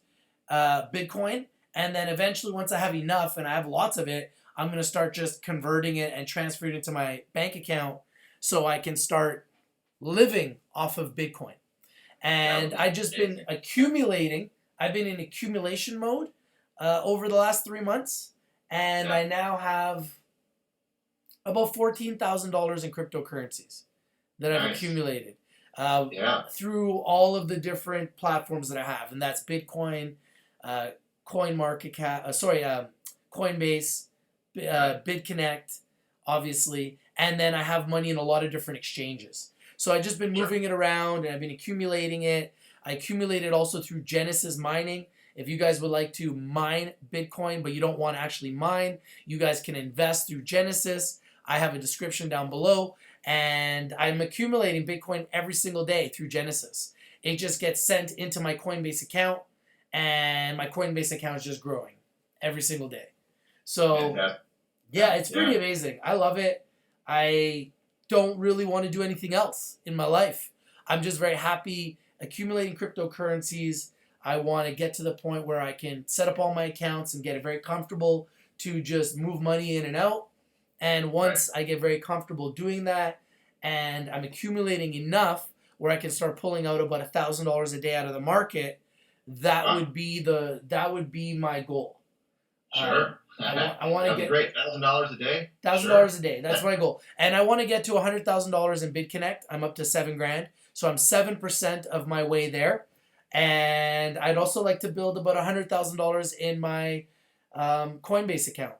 Bitcoin, and then eventually, once I have enough and I have lots of it, I'm gonna start just converting it and transferring it into my bank account so I can start living off of Bitcoin. That would And be I've just been amazing. accumulating. I've been in accumulation mode over the last 3 months, and Yeah. I now have about $14,000 in cryptocurrencies that I've Nice. accumulated Yeah. through all of the different platforms that I have, and that's Bitcoin, uh, Coin Market Cap, Coinbase, Right. BitConnect, obviously, and then I have money in a lot of different exchanges. So I've just been Sure. moving it around, and I've been accumulating it. I accumulated also through Genesis mining. If you guys would like to mine Bitcoin, but you don't want to actually mine, you guys can invest through Genesis. I have a description down below, and I'm accumulating Bitcoin every single day through Genesis. It just gets sent into my Coinbase account, and my Coinbase account is just growing every single day. So, Fantastic. yeah, it's pretty Yeah. amazing. I love it. I don't really want to do anything else in my life. I'm just very happy accumulating cryptocurrencies. I want to get to the point where I can set up all my accounts and get it very comfortable to just move money in and out. And Right. once I get very comfortable doing that and I'm accumulating enough where I can start pulling out about $1,000 a day out of the market, Wow. that would be my goal. Um, Sure. I want to That'd be get great. $1,000 a day. $1,000 Sure. a day. That's my goal, and I want to get to $100,000 in BitConnect. I'm up to 7 grand, so I'm 7% of my way there. And I'd also like to build about $100,000 in my Coinbase account.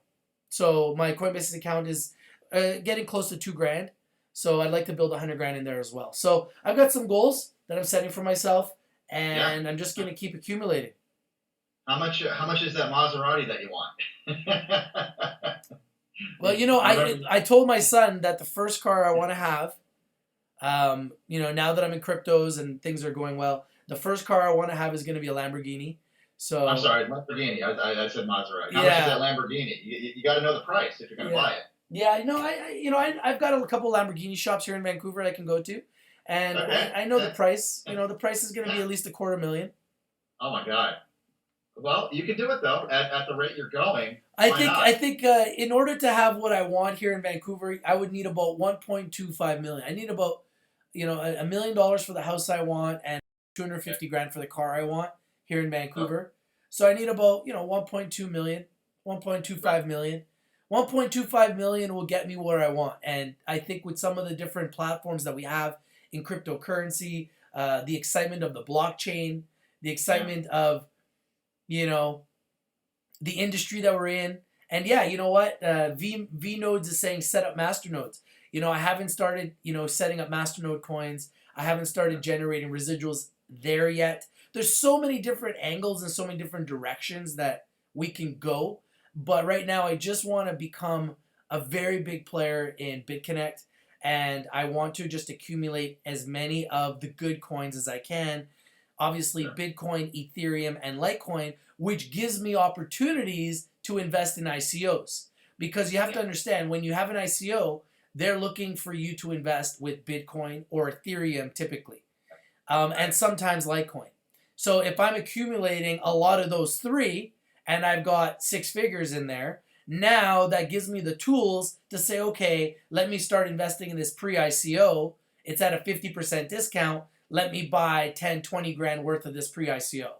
So my Coinbase account is getting close to 2 grand. So I'd like to build 100 grand in there as well. So I've got some goals that I'm setting for myself, Yeah. and I'm just gonna keep accumulating. How much is that Maserati that you want? Well, I remember. I told my son that the first car I want to have, now that I'm in cryptos and things are going well, the first car I want to have is going to be a Lamborghini. I'm So sorry, Lamborghini. I said Maserati. How much is yeah, that Lamborghini? You got to know the price if you're going to yeah, buy it. yeah. No, I've got a couple Lamborghini shops here in Vancouver I can go to, and Okay. I know the price. The price is going to be at least a quarter million. Oh my God. Well, you can do it though. At the rate you're going, I why think not? I think in order to have what I want here in Vancouver, I would need about 1.25 million. I need about $1 million for the house I want and 250 grand for the car I want here in Oh, Vancouver. So I need about 1.2 million, right. 1.25 million. 1.25 million will get me where I want, and I think with some of the different platforms that we have in cryptocurrency, the excitement of the blockchain, the Yeah. excitement of you know the industry that we're in. And yeah, you know what? V Nodes is saying set up masternodes. I haven't started, setting up masternode coins. I haven't started generating residuals there yet. There's so many different angles and so many different directions that we can go. But right now, I just want to become a very big player in BitConnect, and I want to just accumulate as many of the good coins as I can. obviously Bitcoin, Ethereum, and Litecoin, which gives me opportunities to invest in ICOs. Because you have to understand, when you have an ICO, they're looking for you to invest with Bitcoin or Ethereum typically, and sometimes Litecoin. So if I'm accumulating a lot of those three, and I've got 6 figures in there, now that gives me the tools to say, okay, let me start investing in this pre-ICO. It's at a 50% discount. Let me buy 10, 20 grand worth of this pre-ICO.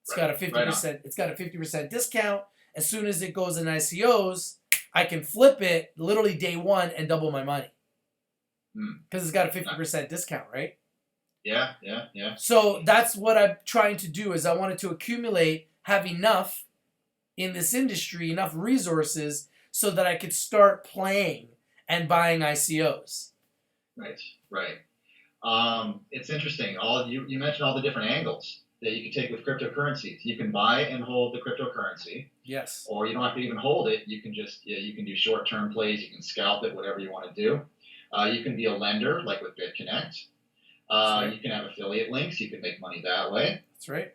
It's got a 50%. It's got a 50% discount. As soon as it goes in ICOs, I can flip it literally day one and double my money because it's got a 50% discount, right? Yeah. So that's what I'm trying to do. Is I wanted to accumulate, have enough in this industry, enough resources, so that I could start playing and buying ICOs. Right. It's interesting. You mentioned all the different angles that you can take with cryptocurrencies. You can buy and hold the cryptocurrency. Yes. Or you don't have to even hold it. You can just you can do short-term plays. You can scalp it, whatever you want to do. You can be a lender, like with BitConnect. Right. You can have affiliate links. You can make money that way. That's right.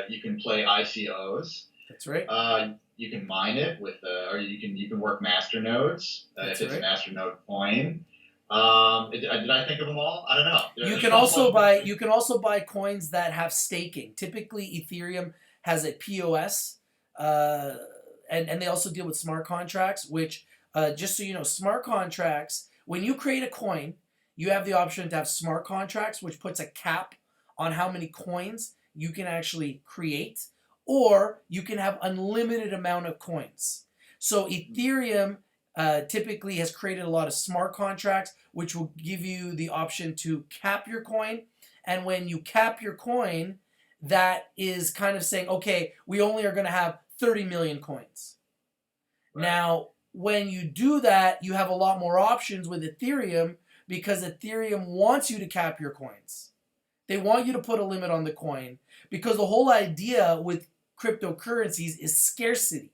You can play ICOs. That's right. You can mine it with, or you can work master nodes if it's a master node coin. Did I think of them all? I don't know. You can also buy coins that have staking. Typically, Ethereum has a POS, and they also deal with smart contracts. Which, just so you know, smart contracts. When you create a coin, you have the option to have smart contracts, which puts a cap on how many coins you can actually create, or you can have unlimited amount of coins. So Ethereum typically has created a lot of smart contracts, which will give you the option to cap your coin. And when you cap your coin, that is kind of saying, okay, we only are going to have 30 million coins. Right. Now, when you do that, you have a lot more options with Ethereum, because Ethereum wants you to cap your coins. They want you to put a limit on the coin, because the whole idea with cryptocurrencies is scarcity.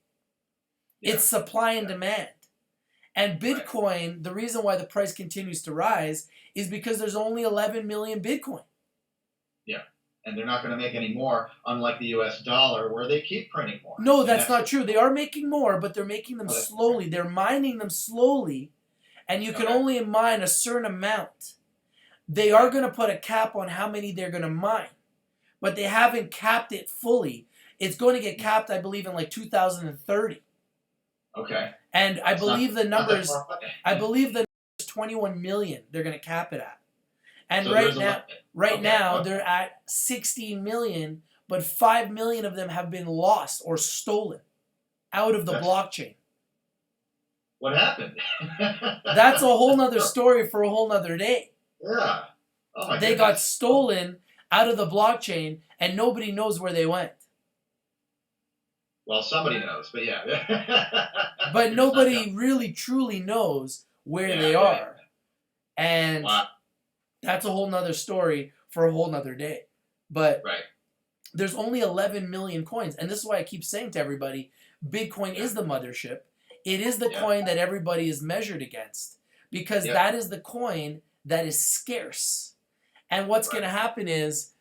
Yeah. It's supply and demand. And Bitcoin, the reason why the price continues to rise is because there's only 11 million Bitcoin. Yeah. And they're not going to make any more, unlike the US dollar, where they keep printing more. No, that's not true. They are making more, but they're making them slowly. They're mining them slowly, and you can only mine a certain amount. They are going to put a cap on how many they're going to mine, but they haven't capped it fully. It's going to get capped, I believe, in like 2030. Okay. And I believe the numbers, 21 million they're going to cap it at. And so right now they're at 16 million, but 5 million of them have been lost or stolen out of the blockchain. What happened? That's a whole nother story for a whole nother day. Yeah. Oh my They got stolen out of the blockchain, and nobody knows where they went. Well, somebody knows, but yeah. But nobody really truly knows where they are. And that's a whole nother story for a whole nother day. But there's only 11 million coins. And this is why I keep saying to everybody, Bitcoin is the mothership. It is the coin that everybody is measured against, because that is the coin that is scarce. And what's going to happen is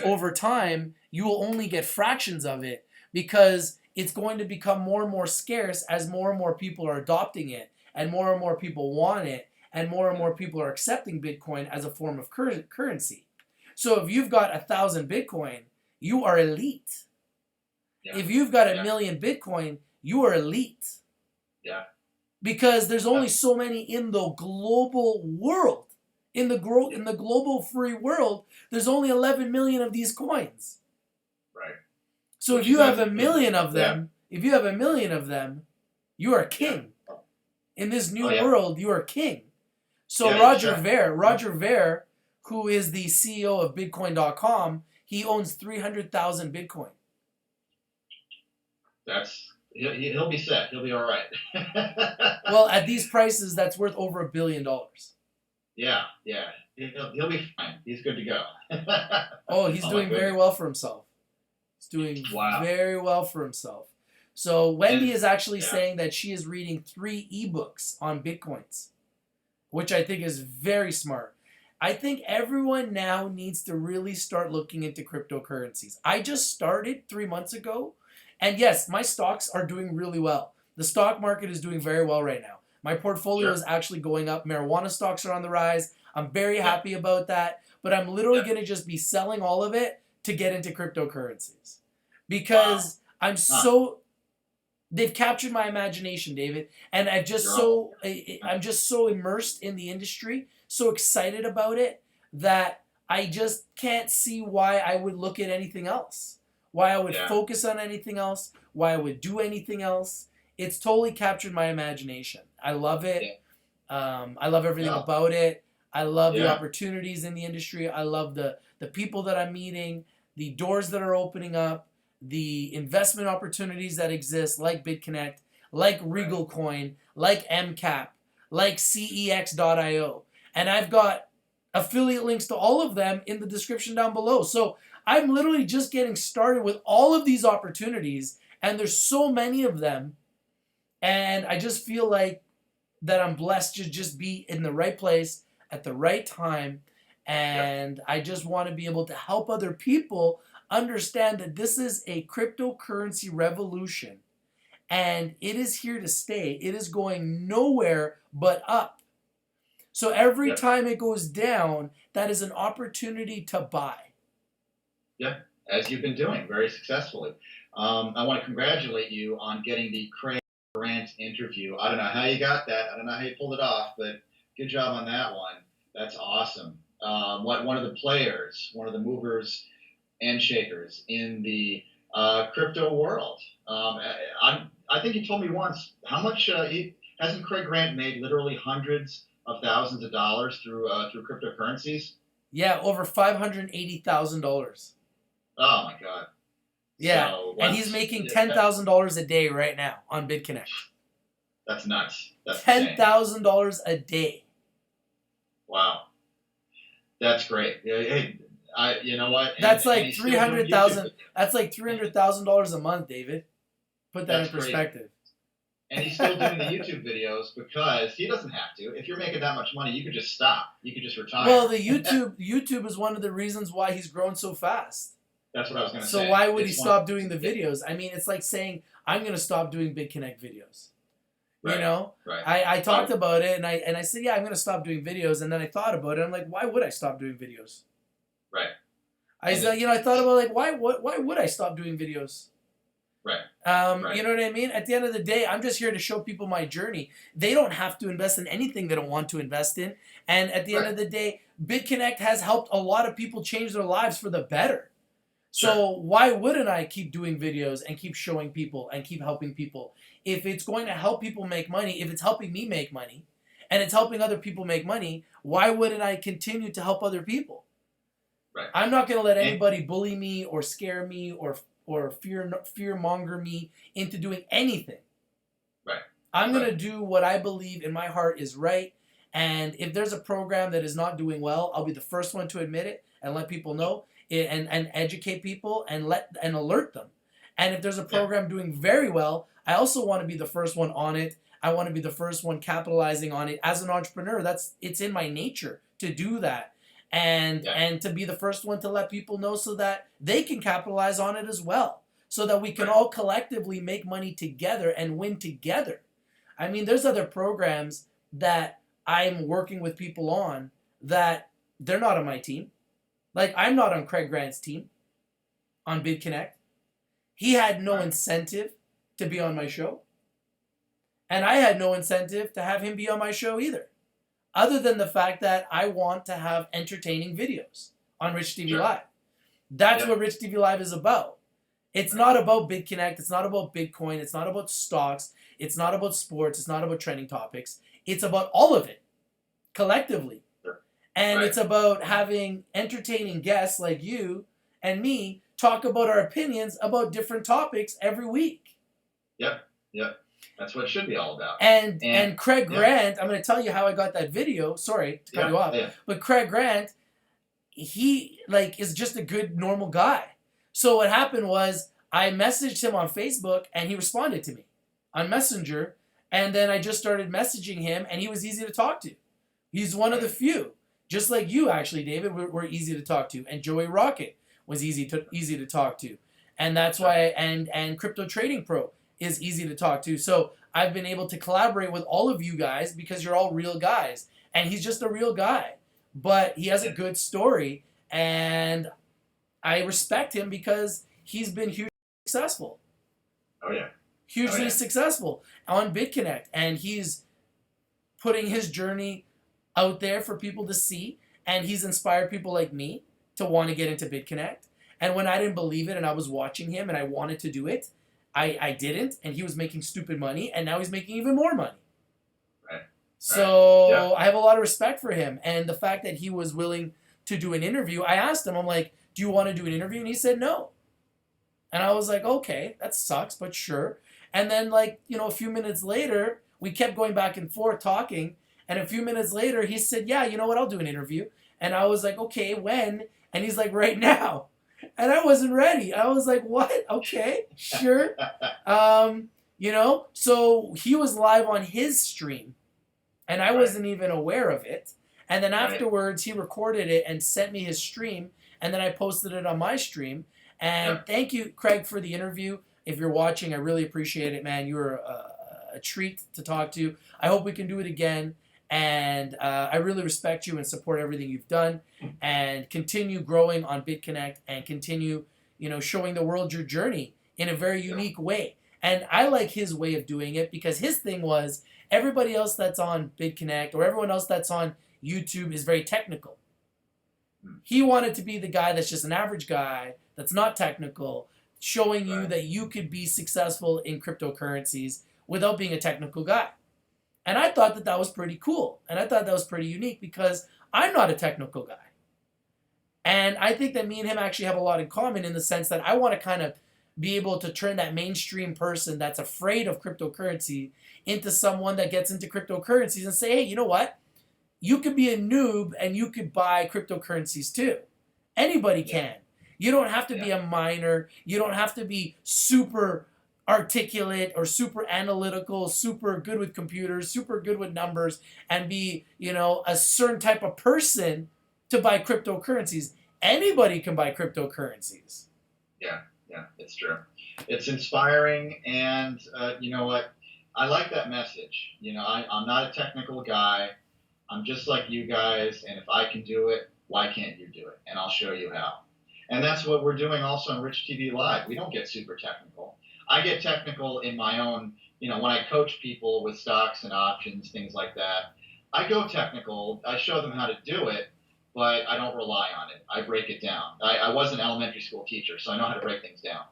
over time, you will only get fractions of it, because it's going to become more and more scarce as more and more people are adopting it, and more people want it, and more people are accepting Bitcoin as a form of currency. So if you've got 1,000 Bitcoin, you are elite. Yeah. If you've got 1 million Bitcoin, you are elite. Yeah. Because there's only so many in the global world. In the global free world, there's only 11 million of these coins. Right. So if you have 1 million of them, you are king. In this new world, you are king. So Roger Ver, who is the CEO of Bitcoin.com, he owns 300,000 Bitcoin. He'll be set. He'll be all right. Well, at these prices, that's worth over $1 billion. Yeah. He'll be fine. He's good to go. Oh, he's doing very well for himself. He's doing very well for himself. So Wendy is actually saying that she is reading 3 ebooks on Bitcoins, which I think is very smart. I think everyone now needs to really start looking into cryptocurrencies. I just started 3 months ago, and yes, my stocks are doing really well. The stock market is doing very well right now. My portfolio Sure. is actually going up. Marijuana stocks are on the rise. I'm very Yeah. happy about that, but I'm literally Yeah. going to just be selling all of it to get into cryptocurrencies Wow. because I'm Huh. so they've captured my imagination, David, and You're all. I'm just so immersed in the industry, so excited about it that I just can't see why I would look at anything else, why I would Yeah. focus on anything else, why I would do anything else. It's totally captured my imagination. I love Yeah. it. I love everything No. about it. I love the Yeah. opportunities in the industry. I love the people that I'm meeting, the doors that are opening up, the investment opportunities that exist, like BitConnect, like Right. Regal Coin, like MCAP, like CEX.io. And I've got affiliate links to all of them in the description down below. So I'm literally just getting started with all of these opportunities, and there's so many of them. And I just feel like that I'm blessed to just be in the right place at the right time. Yeah. And I just want to be able to help other people understand that this is a cryptocurrency revolution and it is here to stay. It is going nowhere but up. So every Yeah. time it goes down, that is an opportunity to buy. Yeah. As you've been doing very successfully. I want to congratulate you on getting the Craig Grant interview. I don't know how you got that. I don't know how you pulled it off, but good job on that one. That's awesome. One of the players, one of the movers and shakers in the crypto world. I think you told me once how much hasn't Craig Grant made literally hundreds of thousands of dollars through cryptocurrencies. Yeah, over $580,000. Oh my God! Yeah, So and he's once making yeah, $10,000 a day right now on BitConnect. that's nuts. That's insane. $10,000 a day. Wow, that's great. Yeah, hey, you know what? That's And like he's three still doing hundred YouTube. thousand. That's like $300,000 a month, David. Put that in That's crazy. perspective. And he's still doing the YouTube videos because he doesn't have to. If you're making that much money, you could just stop. You could just retire. Well, the YouTube is one of the reasons why he's grown so fast. That's what I was going to So say. why would he It's stop one. doing the videos? I mean, it's like saying I'm going to stop doing BitConnect videos. You Right. know, Right. I talked about it and I said, yeah, I'm going to stop doing videos. And then I thought about it. I'm like, why would I stop doing videos? Right. I said, I thought about like, why would I stop doing videos? Right. You know what I mean? At the end of the day, I'm just here to show people my journey. They don't have to invest in anything they don't want to invest in. And at the end of the day, BitConnect has helped a lot of people change their lives for the better. So why wouldn't I keep doing videos and keep showing people and keep helping people? If it's going to help people make money, if it's helping me make money, and it's helping other people make money, why wouldn't I continue to help other people? Right. I'm not going to let anybody bully me or scare me or fear monger me into doing anything. Right. I'm going to do what I believe in my heart is right. And if there's a program that is not doing well, I'll be the first one to admit it and let people know and educate people and alert them. And if there's a program doing very well, I also want to be the first one on it. I want to be the first one capitalizing on it. As an entrepreneur, it's in my nature to do that. And to be the first one to let people know so that they can capitalize on it as well. So that we can all collectively make money together and win together. I mean, there's other programs that I'm working with people on that they're not on my team. Like, I'm not on Craig Grant's team on BitConnect. He had no incentive to be on my show. And I had no incentive to have him be on my show either. Other than the fact that I want to have entertaining videos on Rich TV Live. That's what Rich TV Live is about. It's not about BitConnect. It's not about Bitcoin. It's not about stocks. It's not about sports. It's not about trending topics. It's about all of it, collectively. And it's about having entertaining guests like you and me talk about our opinions about different topics every week. Yep. That's what it should be all about. And Craig Grant, I'm going to tell you how I got that video. Sorry to cut you off. But Craig Grant, he is just a good, normal guy. So what happened was I messaged him on Facebook and he responded to me on Messenger. And then I just started messaging him and he was easy to talk to. He's one of the few. Just like you, actually, David, were easy to talk to, and Joey Rocket was easy to talk to, and that's why and Crypto Trading Pro is easy to talk to. So I've been able to collaborate with all of you guys because you're all real guys, and he's just a real guy, but he has a good story, and I respect him because he's been hugely successful. Oh yeah. Hugely successful on BitConnect, and he's putting his journey out there for people to see, and he's inspired people like me to want to get into BitConnect. And when I didn't believe it and I was watching him and I wanted to do it, I didn't, and he was making stupid money, and now he's making even more money. Right. So Yeah. I have a lot of respect for him, and the fact that he was willing to do an interview, I asked him, I'm like, do you want to do an interview? And he said no. And I was like, okay, that sucks, but sure. And then, like, a few minutes later, we kept going back and forth talking. And a few minutes later, he said, yeah, you know what, I'll do an interview. And I was like, okay, when? And he's like, right now. And I wasn't ready. I was like, what? Okay, sure. So he was live on his stream, and I wasn't even aware of it. And then afterwards, he recorded it and sent me his stream, and then I posted it on my stream. And thank you, Craig, for the interview. If you're watching, I really appreciate it, man. You were a treat to talk to. I hope we can do it again. And I really respect you and support everything you've done. And continue growing on BitConnect and continue, showing the world your journey in a very unique way. And I like his way of doing it because his thing was everybody else that's on BitConnect or everyone else that's on YouTube is very technical. He wanted to be the guy that's just an average guy that's not technical, showing you that you could be successful in cryptocurrencies without being a technical guy. And I thought that was pretty cool. And I thought that was pretty unique because I'm not a technical guy. And I think that me and him actually have a lot in common in the sense that I want to kind of be able to turn that mainstream person that's afraid of cryptocurrency into someone that gets into cryptocurrencies and say, hey, you know what? You could be a noob and you could buy cryptocurrencies too. Anybody can. You don't have to be a miner. You don't have to be super articulate or super analytical, super good with computers, super good with numbers, and be, a certain type of person to buy cryptocurrencies. Anybody can buy cryptocurrencies. Yeah, it's true. It's inspiring, and you know what? I like that message. I'm not a technical guy. I'm just like you guys, and if I can do it, why can't you do it? And I'll show you how. And that's what we're doing also on Rich TV Live. We don't get super technical. I get technical in my own, when I coach people with stocks and options, things like that. I go technical. I show them how to do it, but I don't rely on it. I break it down. I was an elementary school teacher, so I know how to break things down.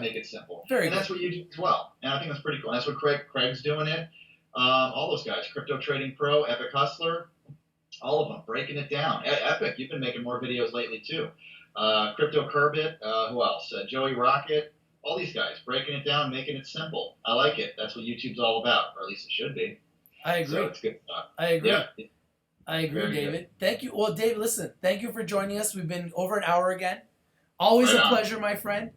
Make it simple. And that's what you do as well. And I think that's pretty cool. And that's what Craig's doing it. All those guys, Crypto Trading Pro, Epic Hustler, all of them, breaking it down. Epic, you've been making more videos lately too. Crypto Kerbit, who else? Joey Rocket, all these guys, breaking it down, making it simple. I like it. That's what YouTube's all about, or at least it should be. I agree. So it's good stuff. I agree. Yeah. I agree, Very David. good. Thank you. Well, David, listen, thank you for joining us. We've been over an hour again. Always a pleasure, my friend.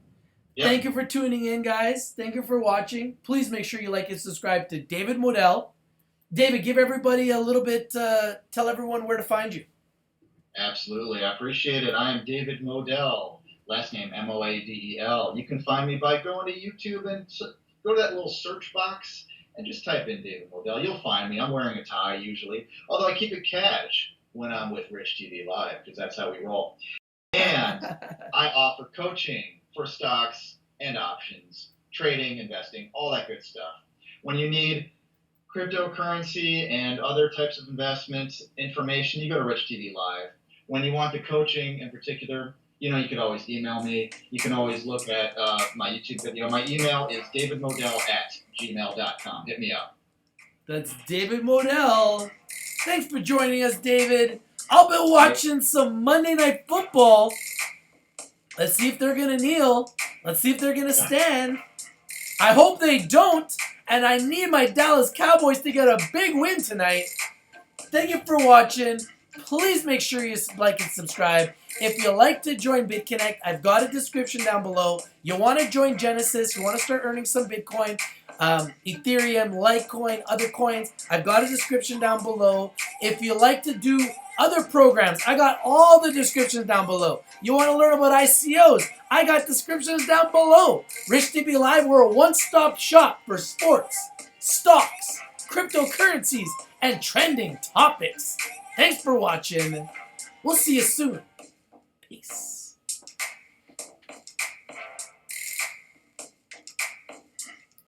Yeah. Thank you for tuning in, guys. Thank you for watching. Please make sure you like and subscribe to David Moadel. David, give everybody a little bit, tell everyone where to find you. Absolutely. I appreciate it. I am David Moadel, last name Moadel. You can find me by going to YouTube and go to that little search box and just type in David Moadel. You'll find me. I'm wearing a tie usually, although I keep it cash when I'm with Rich TV Live because that's how we roll. And I offer coaching for stocks and options, trading, investing, all that good stuff. When you need cryptocurrency and other types of investments information, you go to Rich TV Live. When you want the coaching in particular, you could always email me. You can always look at my YouTube video. My email is davidmoadel@gmail.com. Hit me up. That's David Moadel. Thanks for joining us, David. I'll be watching some Monday Night Football. Let's see if they're going to kneel. Let's see if they're going to stand. I hope they don't. And I need my Dallas Cowboys to get a big win tonight. Thank you for watching. Please make sure you like and subscribe. If you like to join BitConnect, I've got a description down below. You want to join Genesis, you want to start earning some Bitcoin, Ethereum, Litecoin, other coins. I've got a description down below. If you like to do other programs, I got all the descriptions down below. You want to learn about ICOs? I got descriptions down below. Rich TV Live, we're a one-stop shop for sports, stocks, cryptocurrencies, and trending topics. Thanks for watching. We'll see you soon. Peace.